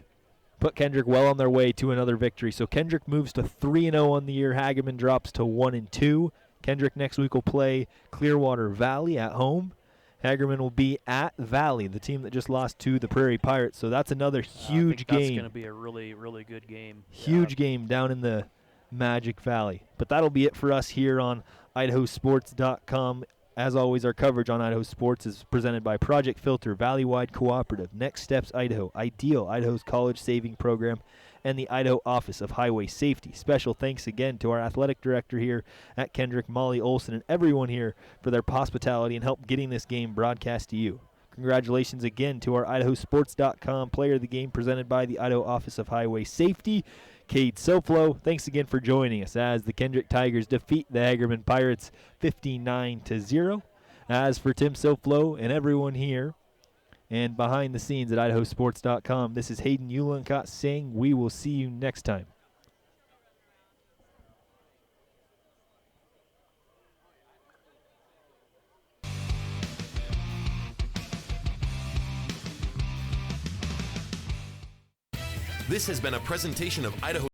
put Kendrick well on their way to another victory. So Kendrick moves to 3-0 on the year. Hagerman drops to 1-2. Kendrick next week will play Clearwater Valley at home. Hagerman will be at Valley, the team that just lost to the Prairie Pirates. So that's another huge game. That's going to be a really, really good game. Huge game down in the Magic Valley. But that'll be it for us here on IdahoSports.com. As always, our coverage on Idaho Sports is presented by Project Filter, Valleywide Cooperative, Next Steps Idaho, Ideal, Idaho's College Saving Program, and the Idaho Office of Highway Safety. Special thanks again to our athletic director here at Kendrick, Molly Olson, and everyone here for their hospitality and help getting this game broadcast to you. Congratulations again to our IdahoSports.com player of the game presented by the Idaho Office of Highway Safety, Cade Silflo. Thanks again for joining us as the Kendrick Tigers defeat the Hagerman Pirates 59-0. As for Tim Silflo and everyone here and behind the scenes at IdahoSports.com, this is Hayden Ulencott saying we will see you next time. This has been a presentation of Idaho